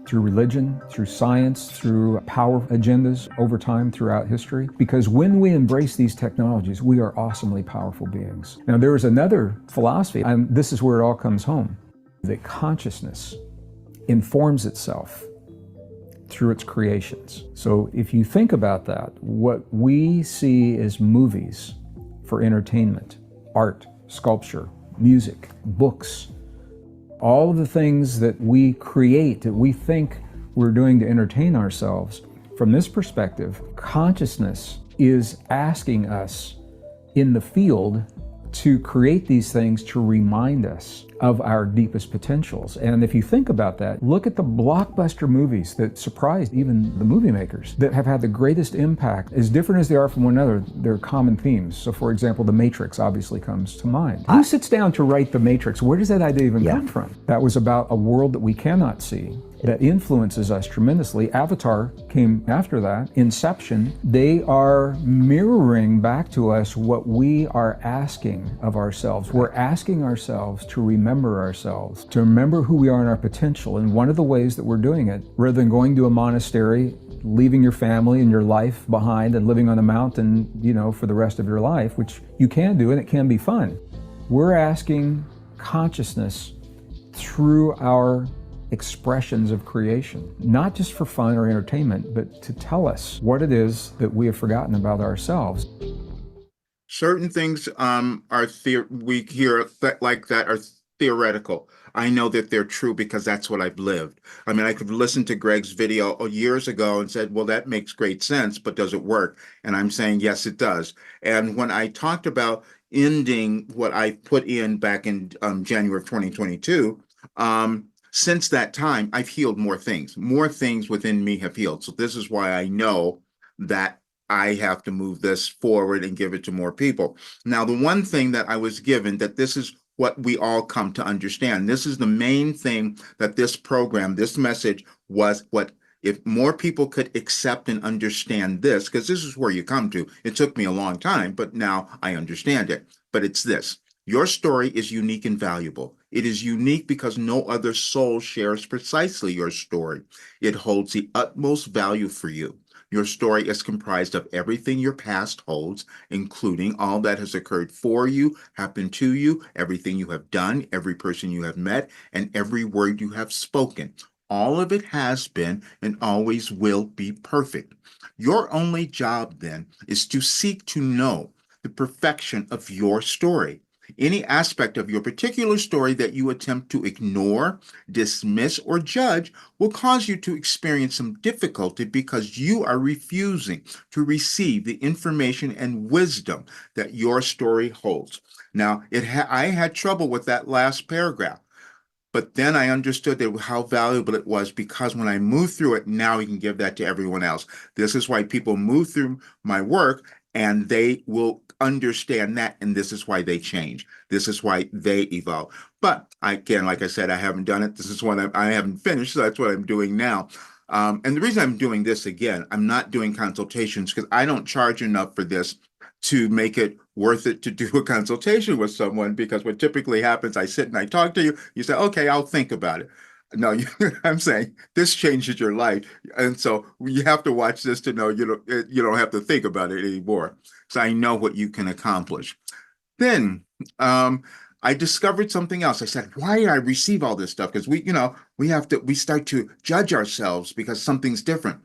through religion, through science, through power agendas over time throughout history. Because when we embrace these technologies, we are awesomely powerful beings. Now, there is another philosophy, and this is where it all comes home, that consciousness informs itself through its creations. So if you think about that, what we see as movies for entertainment, art, sculpture, music, books, all of the things that we create, that we think we're doing to entertain ourselves, from this perspective, consciousness is asking us in the field to create these things to remind us of our deepest potentials. And if you think about that, look at the blockbuster movies that surprised even the movie makers, that have had the greatest impact. As different as they are from one another, they're common themes. So for example, The Matrix obviously comes to mind. Who sits down to write The Matrix? Where does that idea even come from? That was about a world that we cannot see, that influences us tremendously. Avatar came after that. Inception. They are mirroring back to us what we are asking of ourselves. We're asking ourselves to remember ourselves, to remember who we are and our potential. And one of the ways that we're doing it, rather than going to a monastery, leaving your family and your life behind and living on a mountain, for the rest of your life, which you can do and it can be fun, we're asking consciousness through our expressions of creation, not just for fun or entertainment, but to tell us what it is that we have forgotten about ourselves. Certain things we hear like that are theoretical. I know that they're true because that's what I've lived. I mean, I could listen to Greg's video years ago and said, well, that makes great sense, but does it work? And I'm saying, yes, it does. And when I talked about ending what I put in back in January of 2022, since that time, I've healed more things. More things within me have healed. So this is why I know that I have to move this forward and give it to more people. Now, the one thing that I was given, that this is what we all come to understand. This is the main thing that this program, this message was what, if more people could accept and understand this, because this is where you come to. It took me a long time, but now I understand it. But it's this. Your story is unique and valuable. It is unique because no other soul shares precisely your story. It holds the utmost value for you. Your story is comprised of everything your past holds, including all that has occurred for you, happened to you, everything you have done, every person you have met, and every word you have spoken. All of it has been and always will be perfect. Your only job then is to seek to know the perfection of your story. Any aspect of your particular story that you attempt to ignore, dismiss, or judge will cause you to experience some difficulty because you are refusing to receive the information and wisdom that your story holds. Now, I had trouble with that last paragraph. But then I understood that how valuable it was, because when I moved through it, now we can give that to everyone else. This is why people move through my work, and they will understand that, and this is why they change. This is why they evolve. But again, like I said, I haven't done it. This is what I haven't finished, so that's what I'm doing now. And the reason I'm doing this again, I'm not doing consultations because I don't charge enough for this to make it worth it to do a consultation with someone, because what typically happens, I sit and I talk to you, you say, okay, I'll think about it. No, I'm saying this changes your life. And so you have to watch this to know you don't have to think about it anymore. So I know what you can accomplish. Then I discovered something else. I said, why did I receive all this stuff? Because we start to judge ourselves because something's different.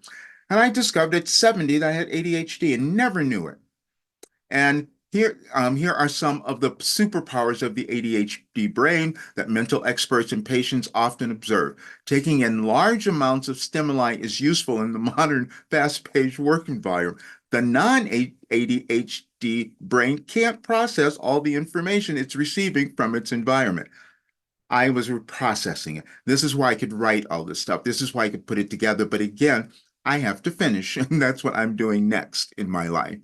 And I discovered at 70 that I had ADHD and never knew it. And here are some of the superpowers of the ADHD brain that mental experts and patients often observe. Taking in large amounts of stimuli is useful in the modern fast-paced work environment. The non-ADHD brain can't process all the information it's receiving from its environment. I was processing it. This is why I could write all this stuff. This is why I could put it together. But again, I have to finish, and that's what I'm doing next in my life.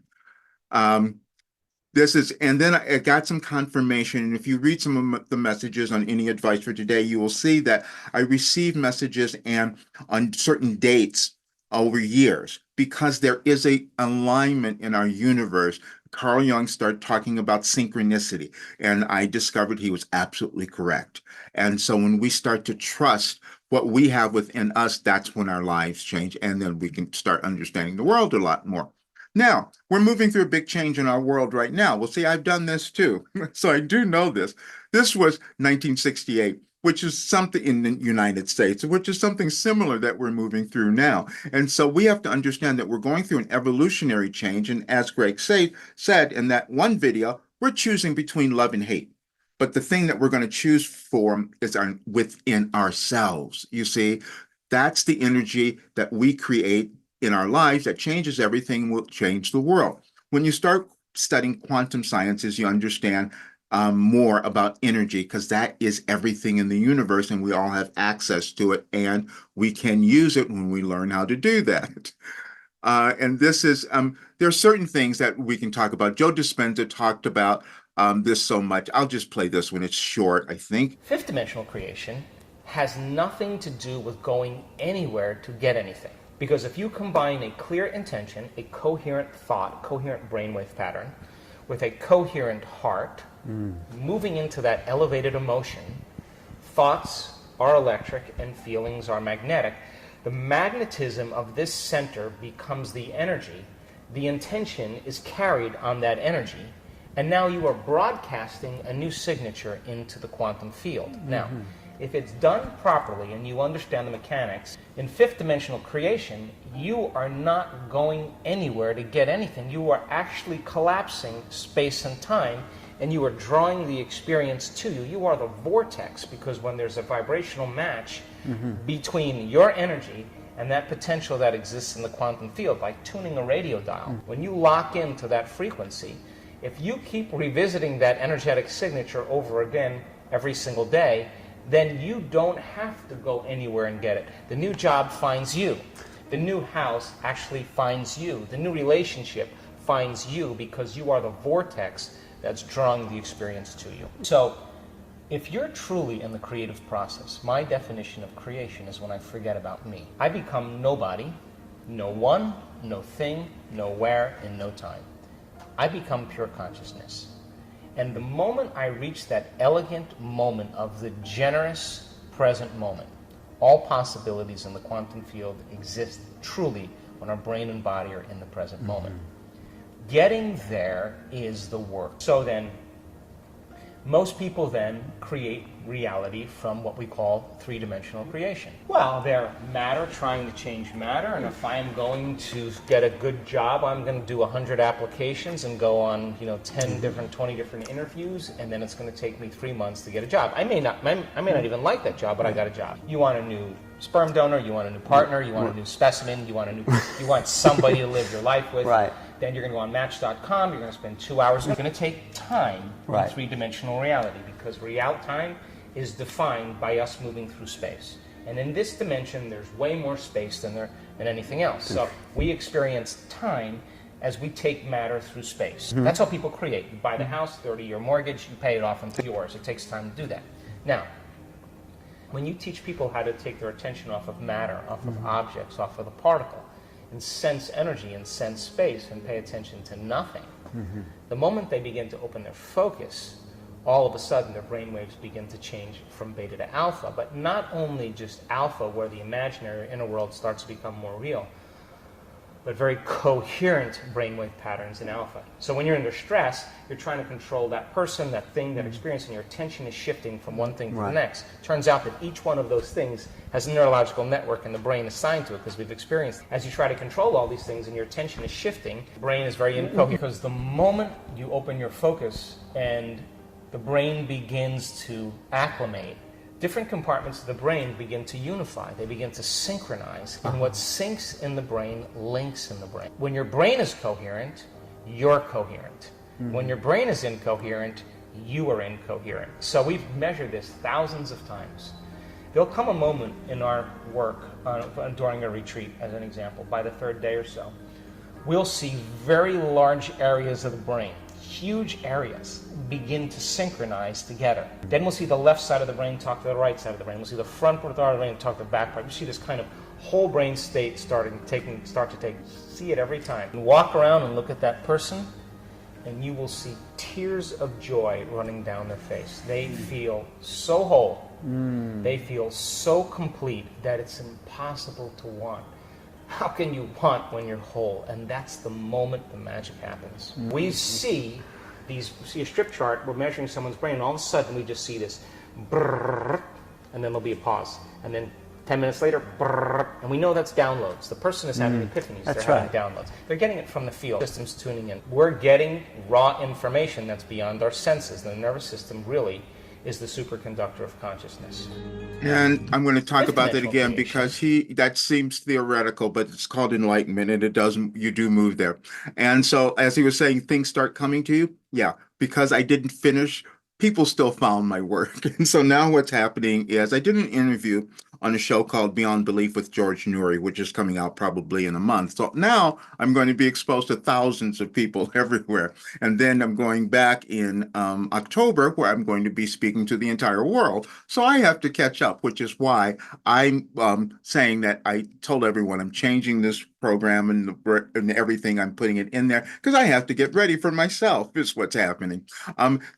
And then I got some confirmation. And if you read some of the messages on Any Advice for Today, you will see that I received messages and on certain dates over years, because there is a alignment in our universe. Carl Jung started talking about synchronicity, and I discovered he was absolutely correct. And so when we start to trust what we have within us, that's when our lives change, and then we can start understanding the world a lot more. Now, we're moving through a big change in our world right now. Well, see, I've done this too. So I do know this. This was 1968, which is something in the United States, which is something similar that we're moving through now. And so we have to understand that we're going through an evolutionary change. And as Greg said in that one video, we're choosing between love and hate. But the thing that we're going to choose for is within ourselves. You see, that's the energy that we create in our lives that changes everything, will change the world. When you start studying quantum sciences, you understand more about energy, because that is everything in the universe, and we all have access to it, and we can use it when we learn how to do that. And this is, there are certain things that we can talk about. Joe Dispenza talked about this so much. I'll just play this one. It's short, I think. Fifth dimensional creation has nothing to do with going anywhere to get anything. Because if you combine a clear intention, a coherent thought, coherent brainwave pattern, with a coherent heart, moving into that elevated emotion, thoughts are electric and feelings are magnetic. The magnetism of this center becomes the energy. The intention is carried on that energy, and now you are broadcasting a new signature into the quantum field. Now, if it's done properly and you understand the mechanics, in fifth dimensional creation, you are not going anywhere to get anything. You are actually collapsing space and time, and you are drawing the experience to you. You are the vortex, because when there's a vibrational match between your energy and that potential that exists in the quantum field, like tuning a radio dial, when you lock into that frequency, if you keep revisiting that energetic signature over again every single day, then you don't have to go anywhere and get it. The new job finds you. The new house actually finds you. The new relationship finds you, because you are the vortex that's drawing the experience to you. So if you're truly in the creative process, my definition of creation is when I forget about me. I become nobody, no one, no thing, nowhere, in no time. I become pure consciousness. And the moment I reach that elegant moment of the generous present moment, all possibilities in the quantum field exist truly when our brain and body are in the present moment. Getting there is the work. So then, most people then create reality from what we call three-dimensional creation. Well, they're matter trying to change matter, and if I'm going to get a good job, I'm going to do 100 applications and go on, 10 different, 20 different interviews, and then it's going to take me 3 months to get a job. I may not even like that job, but I got a job. You want a new sperm donor, you want a new partner, you want a new specimen, you want somebody to live your life with. Right. Then you're going to go on Match.com, you're going to spend 2 hours. It's going to take time in three-dimensional reality, because time is defined by us moving through space. And in this dimension, there's way more space than anything else. So we experience time as we take matter through space. Mhm. That's how people create. You buy the house, 30-year mortgage, you pay it off and it's yours. It takes time to do that. Now, when you teach people how to take their attention off of matter, off of objects, off of the particle, and sense energy and sense space and pay attention to nothing, the moment they begin to open their focus, all of a sudden their brainwaves begin to change from beta to alpha. But not only just alpha, where the imaginary inner world starts to become more real, but very coherent brainwave patterns in alpha. So when you're under stress, you're trying to control that person, that thing, that experience, and your attention is shifting from one thing to the next. Turns out that each one of those things has a neurological network in the brain assigned to it, because we've experienced it. As you try to control all these things and your attention is shifting, the brain is very incoherent. Because the moment you open your focus and the brain begins to acclimate, different compartments of the brain begin to unify. They begin to synchronize. And what syncs in the brain links in the brain. When your brain is coherent, you're coherent. When your brain is incoherent, you are incoherent. So we've measured this thousands of times. There'll come a moment in our work during a retreat, as an example, by the third day or so, we'll see very large areas of the brain, huge areas, begin to synchronize together. Then we'll see the left side of the brain talk to the right side of the brain. We'll see the front part of the brain talk to the back part. You see this kind of whole brain state start to take. See it every time. And walk around and look at that person, and you will see tears of joy running down their face. They feel so whole. They feel so complete that it's impossible to want. How can you want when you're whole? And that's the moment the magic happens. We see a strip chart, we're measuring someone's brain, and all of a sudden we just see this brrrr, and then there'll be a pause. And then 10 minutes later, brrrr, and we know that's downloads. The person is having epiphanies. That's They're having downloads. They're getting it from the field. Systems tuning in. We're getting raw information that's beyond our senses. The nervous system really is the superconductor of consciousness. And I'm going to talk about that again because that seems theoretical, but it's called enlightenment, and you do move there. And so as he was saying, things start coming to you. Yeah, because I didn't finish, people still found my work. And so now what's happening is I did an interview on a show called Beyond Belief with George Noory, which is coming out probably in a month. So now I'm going to be exposed to thousands of people everywhere. And then I'm going back in October, where I'm going to be speaking to the entire world. So I have to catch up, which is why I'm saying that I told everyone I'm changing this program and everything. I'm putting it in there because I have to get ready for myself is what's happening.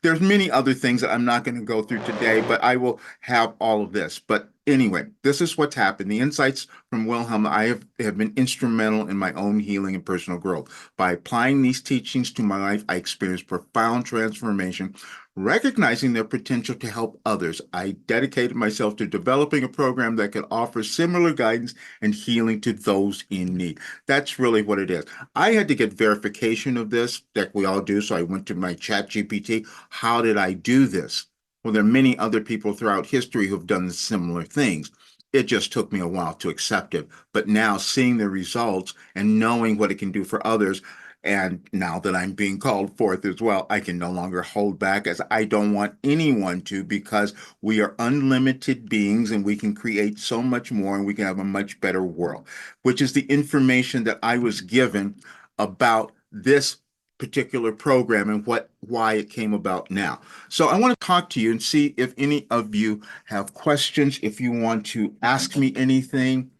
There's many other things that I'm not going to go through today, but I will have all of this. But anyway, this is what's happened. The insights from Wilhelm have been instrumental in my own healing and personal growth. By applying these teachings to my life, I experienced profound transformation. Recognizing their potential to help others, I dedicated myself to developing a program that could offer similar guidance and healing to those in need. That's really what it is. I had to get verification of this, like we all do, so I went to my ChatGPT. How did I do this? Well, there are many other people throughout history who've done similar things. It just took me a while to accept it. But now seeing the results and knowing what it can do for others, and now that I'm being called forth as well, I can no longer hold back, as I don't want anyone to, because we are unlimited beings and we can create so much more and we can have a much better world, which is the information that I was given about this particular program and why it came about now. So I want to talk to you and see if any of you have questions, if you want to ask me anything.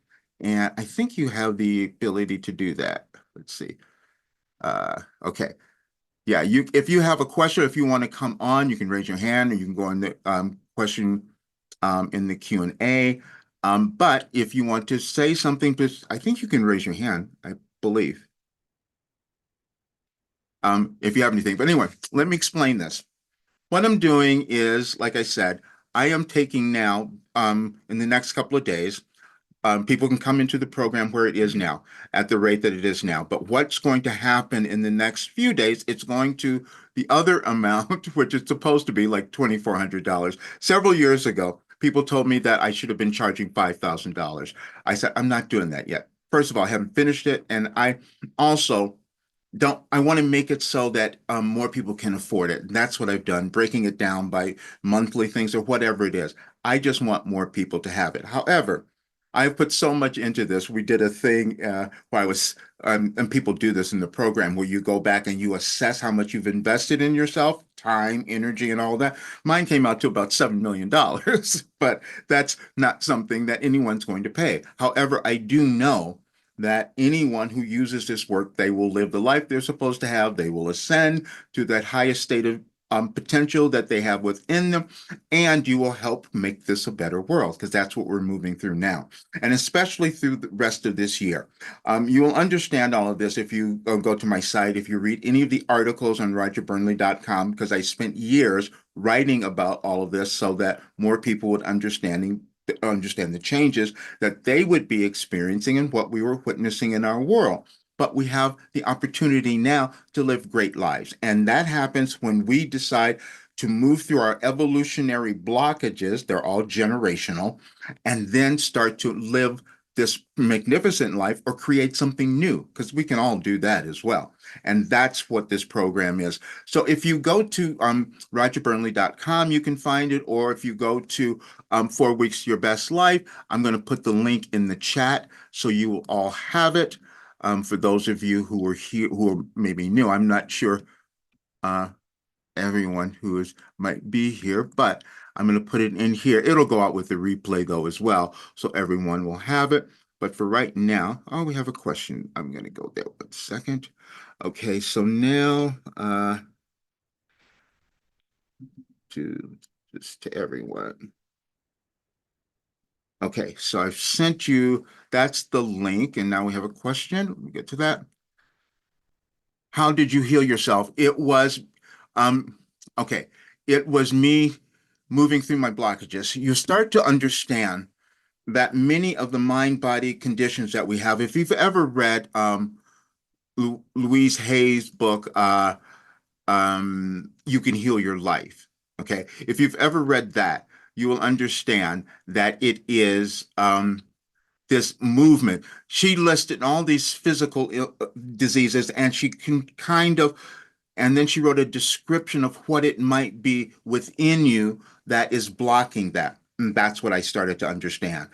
And I think you have the ability to do that. Let's see. Okay. Yeah, if you have a question, if you want to come on, you can raise your hand, or you can go in the question in the Q&A. But if you want to say something, I think you can raise your hand, I believe. If you have anything. But anyway, let me explain this. What I'm doing is, like I said, I am taking now, in the next couple of days, people can come into the program where it is now, at the rate that it is now. But what's going to happen in the next few days, it's going to the other amount, which is supposed to be like $2,400. Several years ago, people told me that I should have been charging $5,000. I said, I'm not doing that yet. First of all, I haven't finished it. And I also I want to make it so that more people can afford it. And that's what I've done, breaking it down by monthly things or whatever it is. I just want more people to have it. However, I've put so much into this. We did a thing where I was, and people do this in the program, where you go back and you assess how much you've invested in yourself, time, energy, and all that. Mine came out to about $7 million, but that's not something that anyone's going to pay. However, I do know that anyone who uses this work, they will live the life they're supposed to have. They will ascend to that highest state of potential that they have within them, and you will help make this a better world, because that's what we're moving through now, and especially through the rest of this year. You will understand all of this if you go to my site, if you read any of the articles on rogerburnley.com, because I spent years writing about all of this so that more people would understand the changes that they would be experiencing and what we were witnessing in our world. But we have the opportunity now to live great lives. And that happens when we decide to move through our evolutionary blockages, they're all generational, and then start to live this magnificent life or create something new, because we can all do that as well. And that's what this program is. So if you go to rogerburnley.com, you can find it, or if you go to 4 Weeks to Your Best Life, I'm going to put the link in the chat so you will all have it. For those of you who are here, who are maybe new, I'm not sure everyone who might be here, but I'm going to put it in here. It'll go out with the replay though as well, so everyone will have it. But for right now, we have a question. I'm going to go there 1 second. Okay, so now to everyone. Okay, so I've sent you, that's the link, and now we have a question. Let me get to that. How did you heal yourself? It was, okay, it was me moving through my blockages. You start to understand that many of the mind-body conditions that we have, if you've ever read Louise Hay's book, You Can Heal Your Life, okay? If you've ever read that, you will understand that it is this movement. She listed all these physical diseases, and she can kind of, and then she wrote a description of what it might be within you that is blocking that. And that's what I started to understand.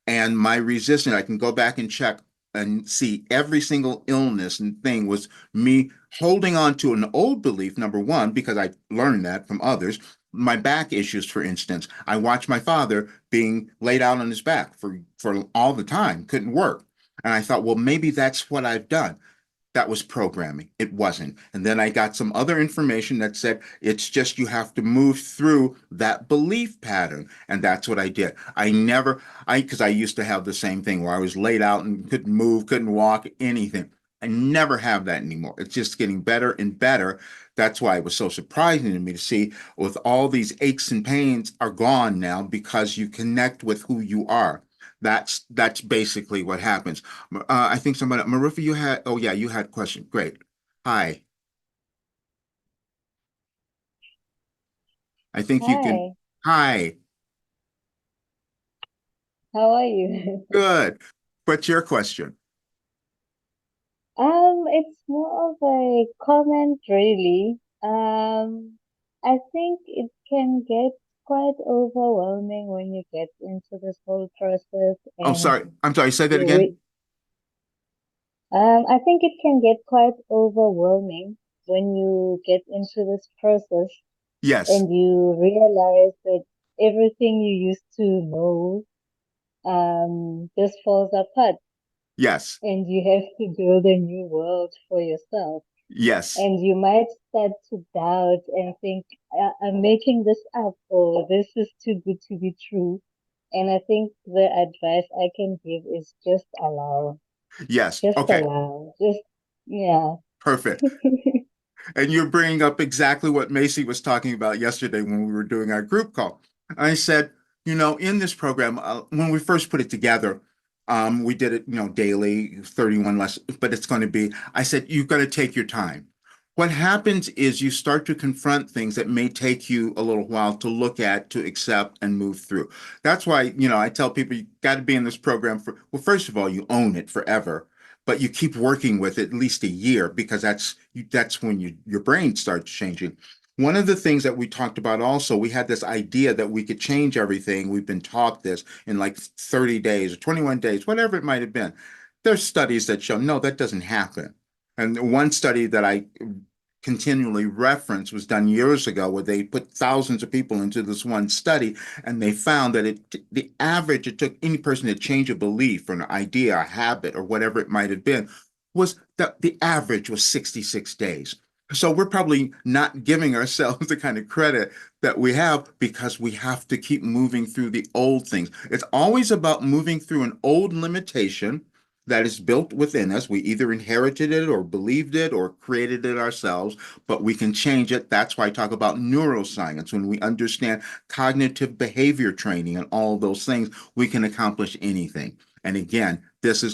And my resistance, I can go back and check and see every single illness and thing was me holding on to an old belief, number one, because I learned that from others. My back issues, for instance, I watched my father being laid out on his back for all the time, couldn't work. And I thought, well, maybe that's what I've done. That was programming. It wasn't. And then I got some other information that said, it's just you have to move through that belief pattern. And that's what I did. Because I used to have the same thing where I was laid out and couldn't move, couldn't walk, anything. I never have that anymore. It's just getting better and better. That's why it was so surprising to me to see with all these aches and pains are gone now because you connect with who you are. That's basically what happens. I think somebody, Marifa, you had, oh yeah, you had a question. Great. Hi. I think you can, hi. How are you? Good. What's your question? It's more of a comment, really. I think it can get quite overwhelming when you get into this whole process. Oh, sorry. I'm sorry. Say that you again. I think it can get quite overwhelming when you get into this process. Yes. And you realize that everything you used to know just falls apart. Yes. And you have to build a new world for yourself. Yes. And you might start to doubt and think, I'm making this up, or this is too good to be true. And I think the advice I can give is just allow. Yes. Just Okay. allow. Just, yeah. Perfect. And you're bringing up exactly what Macy was talking about yesterday when we were doing our group call. I said, in this program, when we first put it together, we did it, daily, 31 lessons, but it's going to be, I said, you've got to take your time. What happens is you start to confront things that may take you a little while to look at, to accept, and move through. That's why, I tell people you got to be in this program well, first of all, you own it forever. but you keep working with it at least a year, because that's when your brain starts changing. One of the things that we talked about also, we had this idea that we could change everything. We've been taught this in like 30 days or 21 days, whatever it might have been. There's studies that show, no, that doesn't happen. And one study that I continually reference was done years ago, where they put thousands of people into this one study, and they found that the average it took any person to change a belief or an idea, a habit, or whatever it might have been, was that the average was 66 days. So we're probably not giving ourselves the kind of credit that we have, because we have to keep moving through the old things. It's always about moving through an old limitation that is built within us. We either inherited it or believed it or created it ourselves, but we can change it. That's why I talk about neuroscience. When we understand cognitive behavior training and all of those things, we can accomplish anything. And again,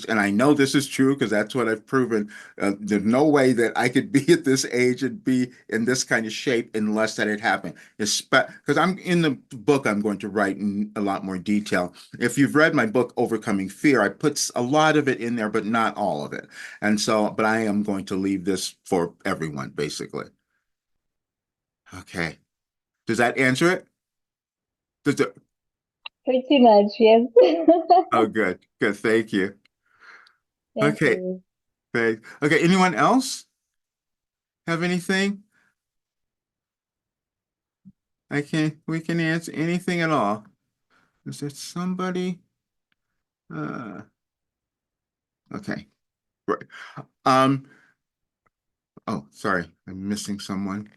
and I know this is true because that's what I've proven. There's no way that I could be at this age and be in this kind of shape unless that had happened. Because I'm in the book, I'm going to write in a lot more detail. If you've read my book, Overcoming Fear, I put a lot of it in there, but not all of it. And so, but I am going to leave this for everyone, basically. Okay. Does that answer it? Pretty much, yes. Oh, good. Good. Thank you. Thank Okay. you. Thanks. Okay. Anyone else have anything? We can answer anything at all. Is there somebody? Okay. Right. Oh, sorry. I'm missing someone.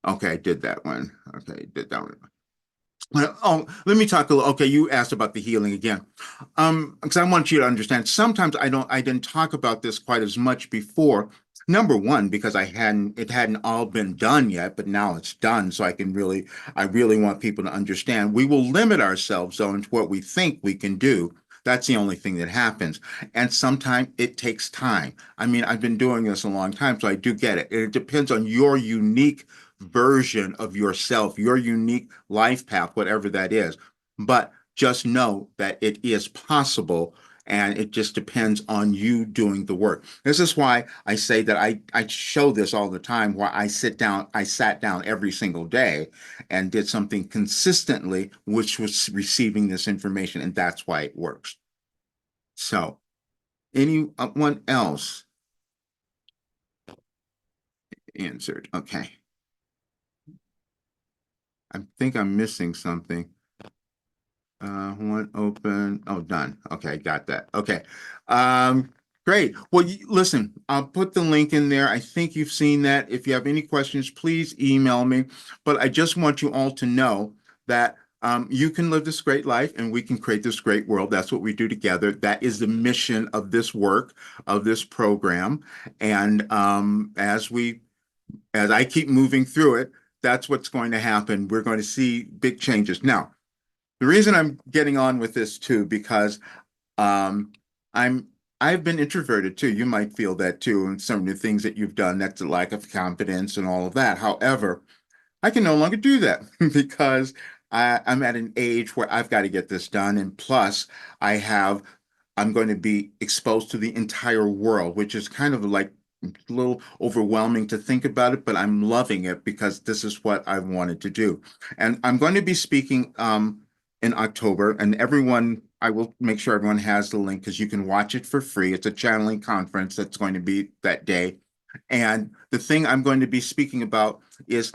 Okay, I did that one. Okay, did that one. Oh, let me talk a little. Okay, you asked about the healing again. Because I want you to understand, sometimes I didn't talk about this quite as much before. Number one, because it hadn't all been done yet, but now it's done. So I really want people to understand. We will limit ourselves though into what we think we can do. That's the only thing that happens. And sometimes it takes time. I mean, I've been doing this a long time, so I do get it. It depends on your unique version of yourself, your unique life path, whatever that is. But just know that it is possible, and it just depends on you doing the work. This is why I say that I show this all the time, where I sat down every single day and did something consistently, which was receiving this information, and that's why it works. So, anyone else answered? Okay. I think I'm missing something. One open. Oh, done. Okay, got that. Okay. Great. Well, listen, I'll put the link in there. I think you've seen that. If you have any questions, please email me. But I just want you all to know that you can live this great life, and we can create this great world. That's what we do together. That is the mission of this work, of this program. And as I keep moving through it, that's what's going to happen. We're going to see big changes. Now, the reason I'm getting on with this too, because I've been introverted too. You might feel that too, and some of the things that you've done, that's a lack of confidence and all of that. However, I can no longer do that because I'm at an age where I've got to get this done. And plus, I'm going to be exposed to the entire world, which is kind of like a little overwhelming to think about it, but I'm loving it because this is what I wanted to do. And I'm going to be speaking in October, and I will make sure everyone has the link because you can watch it for free. It's a channeling conference that's going to be that day. And the thing I'm going to be speaking about is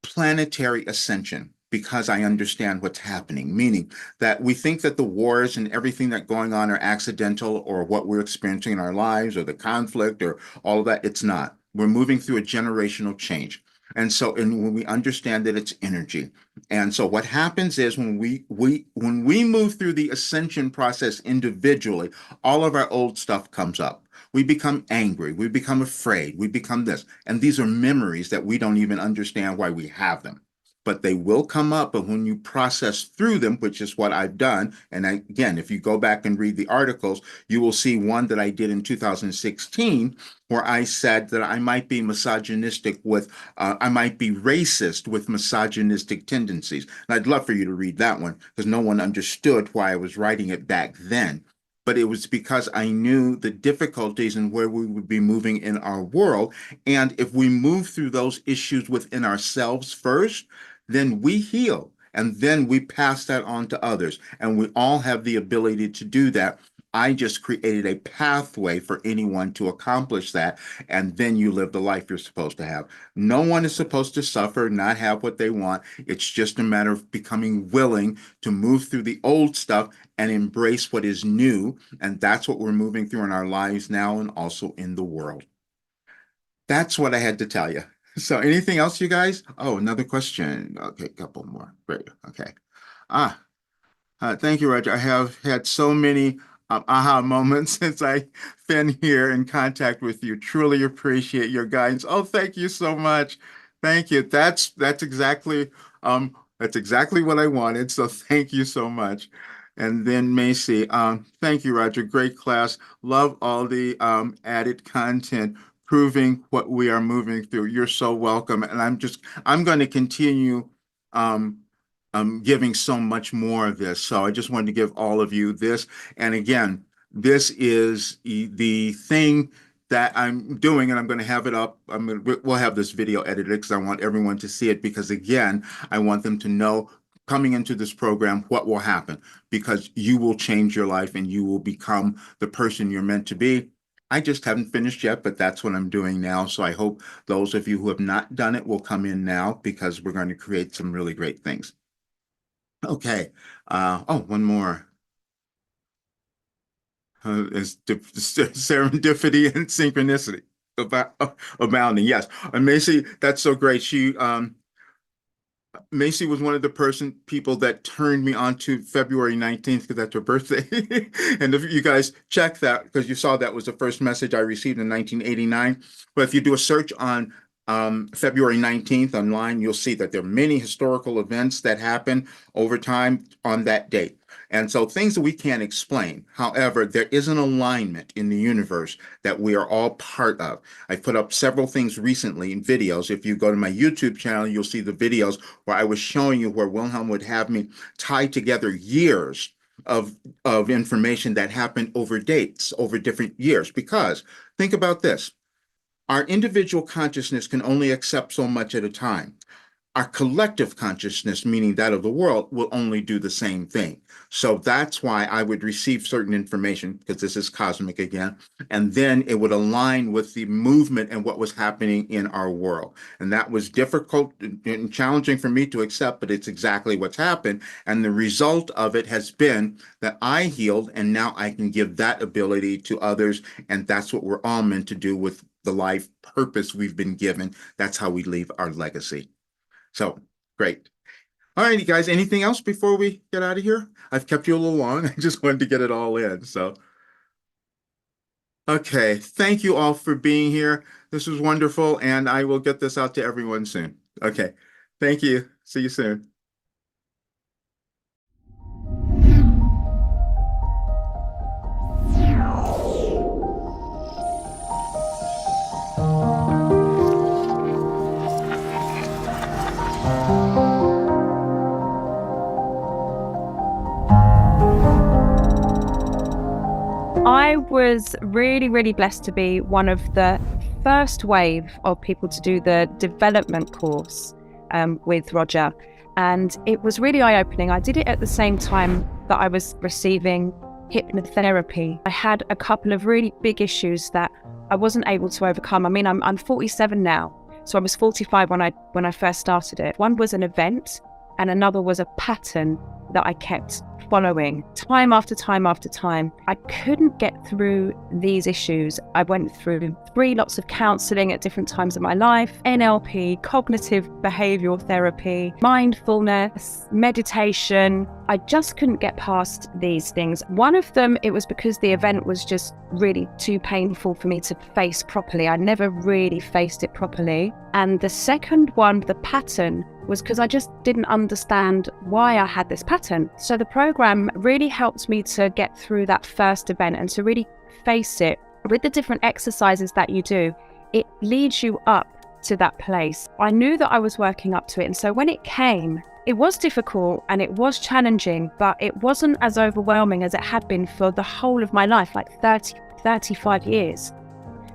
planetary ascension, because I understand what's happening, meaning that we think that the wars and everything that's going on are accidental, or what we're experiencing in our lives, or the conflict, or all of that. It's not. We're moving through a generational change. And so, when we understand that it's energy. And so what happens is when we move through the ascension process individually, all of our old stuff comes up. We become angry, we become afraid, we become this. And these are memories that we don't even understand why we have them. but they will come up. But when you process through them, which is what I've done, and again, if you go back and read the articles, you will see one that I did in 2016 where I said that I might be misogynistic with, I might be racist with misogynistic tendencies. And I'd love for you to read that one because no one understood why I was writing it back then. But it was because I knew the difficulties and where we would be moving in our world. And if we move through those issues within ourselves first, then we heal. And then we pass that on to others. And we all have the ability to do that. I just created a pathway for anyone to accomplish that. And then you live the life you're supposed to have. No one is supposed to suffer, not have what they want. It's just a matter of becoming willing to move through the old stuff and embrace what is new. And that's what we're moving through in our lives now and also in the world. That's what I had to tell you. So anything else, you guys? Oh, another question. Okay, a couple more. Great. Okay. Thank you, Roger. I have had so many aha moments since I've been here in contact with you. Truly appreciate your guidance. Oh, thank you so much. Thank you. That's exactly what I wanted. So thank you so much. And then Macy, thank you, Roger. Great class. Love all the added content proving what we are moving through. You're so welcome. And I'm going to continue giving so much more of this. So I just wanted to give all of you this. And again, this is the thing that I'm doing, and I'm going to have it up. We'll have this video edited because I want everyone to see it, because again, I want them to know coming into this program what will happen, because you will change your life and you will become the person you're meant to be. I just haven't finished yet, but that's what I'm doing now. So I hope those of you who have not done it will come in now, because we're going to create some really great things. Okay. One more. Is serendipity and synchronicity abounding. Yes. And Macy, that's so great. Macy was one of the people that turned me on to February 19th, because that's her birthday. And if you guys check that, because you saw that was the first message I received in 1989. But if you do a search on February 19th online, you'll see that there are many historical events that happen over time on that date. And so things that we can't explain. However, there is an alignment in the universe that we are all part of. I've put up several things recently in videos. If you go to my YouTube channel, you'll see the videos where I was showing you where Wilhelm would have me tie together years of information that happened over dates, over different years. Because think about this. Our individual consciousness can only accept so much at a time. Our collective consciousness, meaning that of the world, will only do the same thing. So that's why I would receive certain information, because this is cosmic again, and then it would align with the movement and what was happening in our world. And that was difficult and challenging for me to accept, but it's exactly what's happened. And the result of it has been that I healed, and now I can give that ability to others. And that's what we're all meant to do with the life purpose we've been given. That's how we leave our legacy. So great. All righty, guys. Anything else before we get out of here? I've kept you a little long. I just wanted to get it all in. So, okay. Thank you all for being here. This was wonderful, and I will get this out to everyone soon. Okay. Thank you. See you soon. I was really, really blessed to be one of the first wave of people to do the development course with Roger. And it was really eye-opening. I did it at the same time that I was receiving hypnotherapy. I had a couple of really big issues that I wasn't able to overcome. I mean, I'm 47 now, so I was 45 when I first started it. One was an event, and another was a pattern that I kept following time after time after time. I couldn't get through these issues. I went through 3 lots of counseling at different times of my life, NLP, cognitive behavioral therapy, mindfulness, meditation, I just couldn't get past these things. One of them, it was because the event was just really too painful for me to face properly. I never really faced it properly. And the second one, the pattern, was because I just didn't understand why I had this pattern. So the program really helped me to get through that first event and to really face it. With the different exercises that you do, it leads you up to that place. I knew that I was working up to it. And so when it came, it was difficult and it was challenging, but it wasn't as overwhelming as it had been for the whole of my life, like 35 years.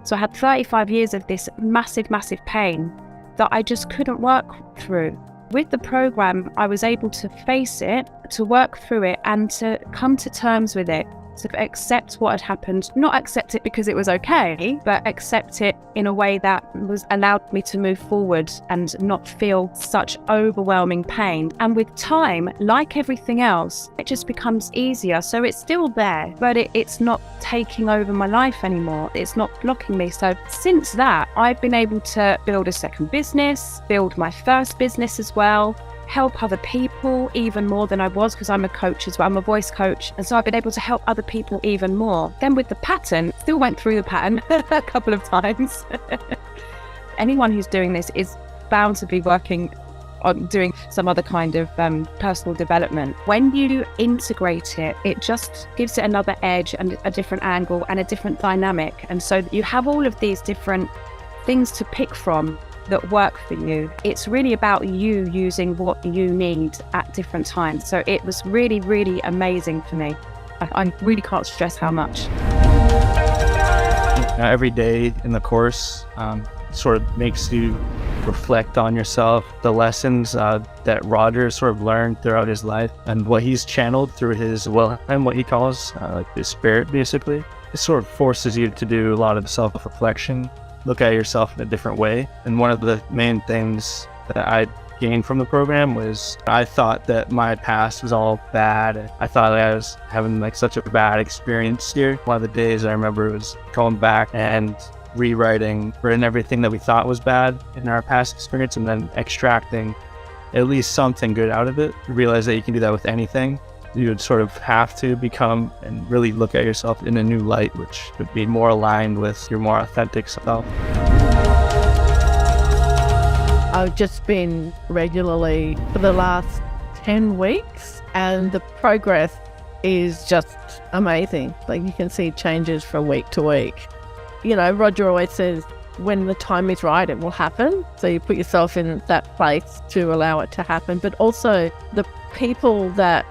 So I had 35 years of this massive, massive pain that I just couldn't work through. With the program, I was able to face it, to work through it, and to come to terms with it, to accept what had happened. Not accept it because it was okay, but accept it in a way that was allowed me to move forward and not feel such overwhelming pain. And with time, like everything else, it just becomes easier. So it's still there, but it's not taking over my life anymore. It's not blocking me. So since that, I've been able to build a second business, build my first business as well, help other people even more than I was, because I'm a coach as well. I'm a voice coach. And so I've been able to help other people even more. Then with the pattern, still went through the pattern a couple of times. Anyone who's doing this is bound to be working on doing some other kind of personal development. When you integrate it, it just gives it another edge and a different angle and a different dynamic. And so you have all of these different things to pick from that work for you. It's really about you using what you need at different times. So it was really, really amazing for me. I really can't stress how much. Every day in the course sort of makes you reflect on yourself, the lessons that Roger sort of learned throughout his life and what he's channeled through his and what he calls like his spirit, basically. It sort of forces you to do a lot of self-reflection, look at yourself in a different way. And one of the main things that I gained from the program was I thought that my past was all bad. I thought I was having like such a bad experience here. One of the days I remember was going back and rewriting everything that we thought was bad in our past experience and then extracting at least something good out of it. Realize that you can do that with anything. You would sort of have to become and really look at yourself in a new light, which would be more aligned with your more authentic self. I've just been regularly for the last 10 weeks and the progress is just amazing. Like you can see changes from week to week. You know, Roger always says, when the time is right, it will happen. So you put yourself in that place to allow it to happen. But also the people that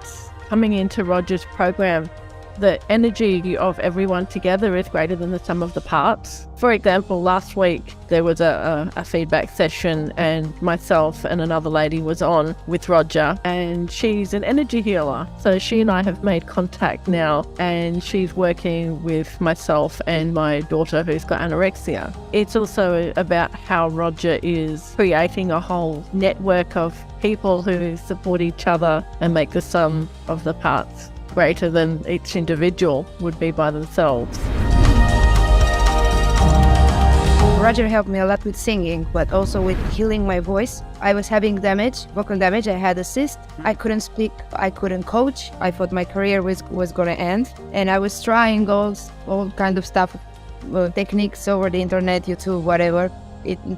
coming into Roger's program, the energy of everyone together is greater than the sum of the parts. For example, last week there was a feedback session and myself and another lady was on with Roger, and she's an energy healer. So she and I have made contact now, and she's working with myself and my daughter who's got anorexia. It's also about how Roger is creating a whole network of people who support each other and make the sum of the parts greater than each individual would be by themselves. Roger helped me a lot with singing, but also with healing my voice. I was having vocal damage. I had a cyst. I couldn't speak. I couldn't coach. I thought my career was going to end. And I was trying all kind of stuff, techniques over the internet, YouTube, whatever.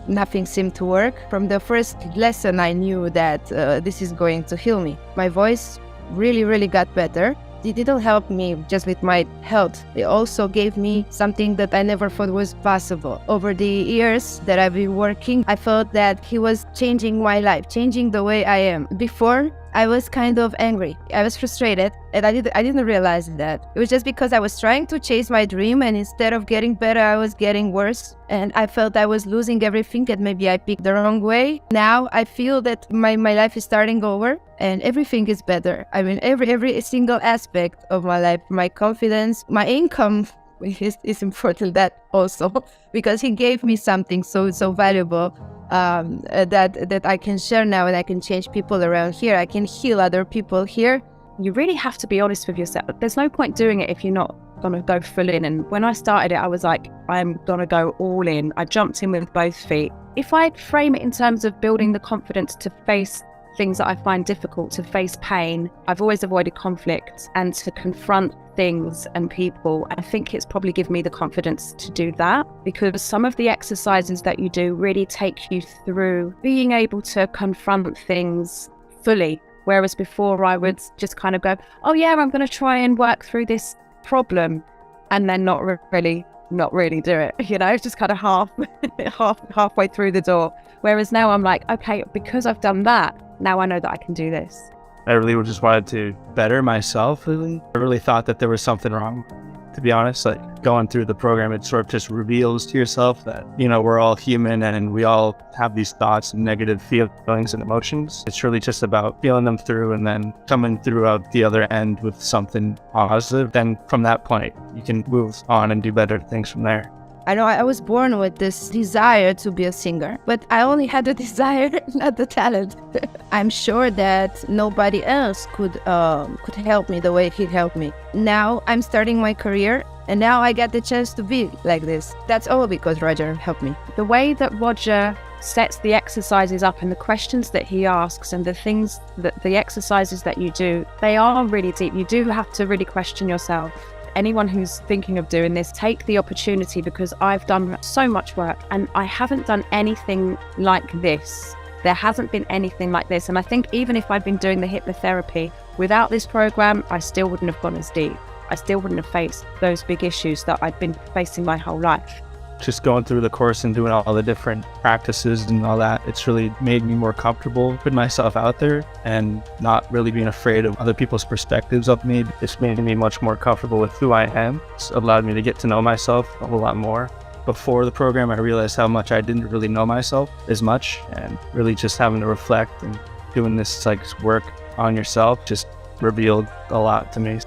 Nothing seemed to work. From the first lesson, I knew that this is going to heal me. My voice really, really got better. It didn't help me just with my health. It also gave me something that I never thought was possible. Over the years that I've been working, I felt that he was changing my life, changing the way I am. Before, I was kind of angry. I was frustrated, and I didn't realize that. It was just because I was trying to chase my dream, and instead of getting better, I was getting worse. And I felt I was losing everything, that maybe I picked the wrong way. Now I feel that my life is starting over, and everything is better. I mean, every single aspect of my life, my confidence, my income is important, that also, because he gave me something so valuable. That I can share now, and I can change people around here. I can heal other people here. You really have to be honest with yourself. There's no point doing it if you're not going to go full in. And when I started it, I was like, I'm going to go all in. I jumped in with both feet. If I frame it in terms of building the confidence to face things that I find difficult, to face pain. I've always avoided conflict and to confront things and people. I think it's probably given me the confidence to do that, because some of the exercises that you do really take you through being able to confront things fully. Whereas before I would just kind of go, oh yeah, I'm going to try and work through this problem, and then not really do it, you know, just kind of halfway through the door. Whereas now I'm like, okay, because I've done that, now I know that I can do this. I really just wanted to better myself. I really thought that there was something wrong, to be honest. Like, going through the program, it sort of just reveals to yourself that, you know, we're all human and we all have these thoughts and negative feelings and emotions. It's really just about feeling them through and then coming through out the other end with something positive. Then from that point, you can move on and do better things from there. I know I was born with this desire to be a singer, but I only had the desire, not the talent. I'm sure that nobody else could help me the way he helped me. Now I'm starting my career, and now I get the chance to be like this. That's all because Roger helped me. The way that Roger sets the exercises up and the questions that he asks and the exercises that you do, they are really deep. You do have to really question yourself. Anyone who's thinking of doing this, take the opportunity, because I've done so much work and I haven't done anything like this. There hasn't been anything like this. And I think even if I'd been doing the hypnotherapy without this program, I still wouldn't have gone as deep. I still wouldn't have faced those big issues that I'd been facing my whole life. Just going through the course and doing all the different practices and all that, it's really made me more comfortable putting myself out there and not really being afraid of other people's perspectives of me. It's made me much more comfortable with who I am. It's allowed me to get to know myself a whole lot more. Before the program, I realized how much I didn't really know myself as much, and really just having to reflect and doing this like work on yourself just revealed a lot to me.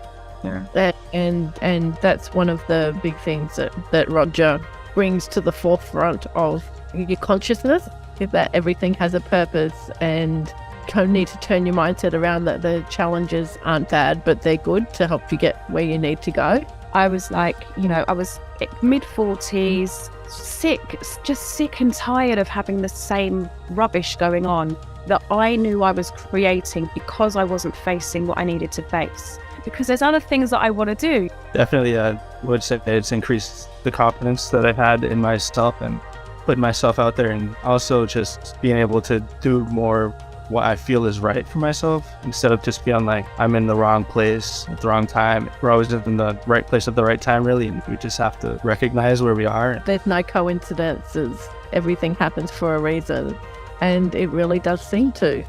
Yeah. And that's one of the big things that Roger brings to the forefront of your consciousness, is that everything has a purpose, and you kind of need to turn your mindset around that the challenges aren't bad, but they're good to help you get where you need to go. I was like, you know, I was mid-40s, sick and tired of having the same rubbish going on that I knew I was creating because I wasn't facing what I needed to face. Because there's other things that I want to do. Definitely would say it's increased the confidence that I've had in myself and putting myself out there, and also just being able to do more what I feel is right for myself, instead of just feeling like I'm in the wrong place at the wrong time. We're always in the right place at the right time, really, and we just have to recognize where we are. There's no coincidences. Everything happens for a reason, and it really does seem to.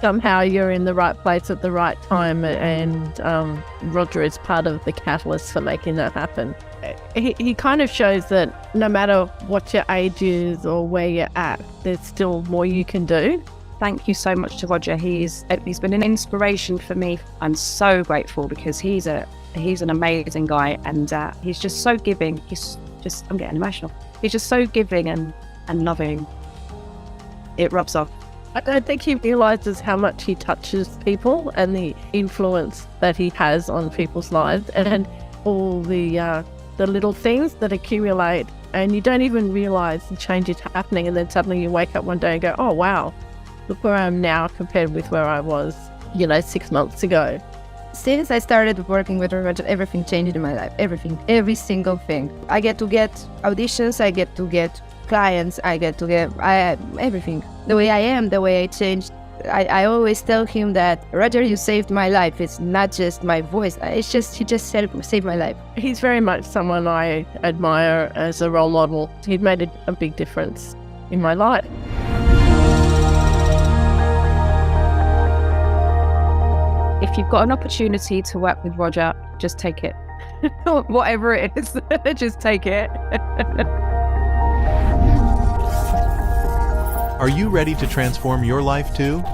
Somehow you're in the right place at the right time, and Roger is part of the catalyst for making that happen. He kind of shows that no matter what your age is or where you're at, there's still more you can do. Thank you so much to Roger. He's been an inspiration for me. I'm so grateful, because he's an amazing guy, and he's just so giving. I'm getting emotional. He's just so giving and loving. It rubs off. I don't think he realizes how much he touches people and the influence that he has on people's lives, and all the little things that accumulate, and you don't even realize the change is happening, and then suddenly you wake up one day and go, oh wow, look where I am now compared with where I was, 6 months ago. Since I started working with Roger, everything changed in my life. Everything, every single thing. I get to get auditions, I get to get clients, I everything. The way I am, the way I changed. I always tell him that, Roger, you saved my life. It's not just my voice. He just saved my life. He's very much someone I admire as a role model. He made a big difference in my life. If you've got an opportunity to work with Roger, just take it. Whatever it is, just take it. Are you ready to transform your life too?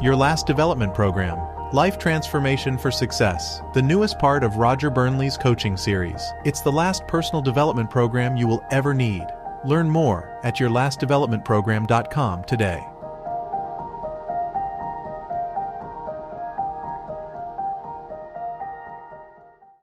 Your last development program, Life Transformation for Success, the newest part of Roger Burnley's coaching series. It's the last personal development program you will ever need. Learn more at yourlastdevelopmentprogram.com today.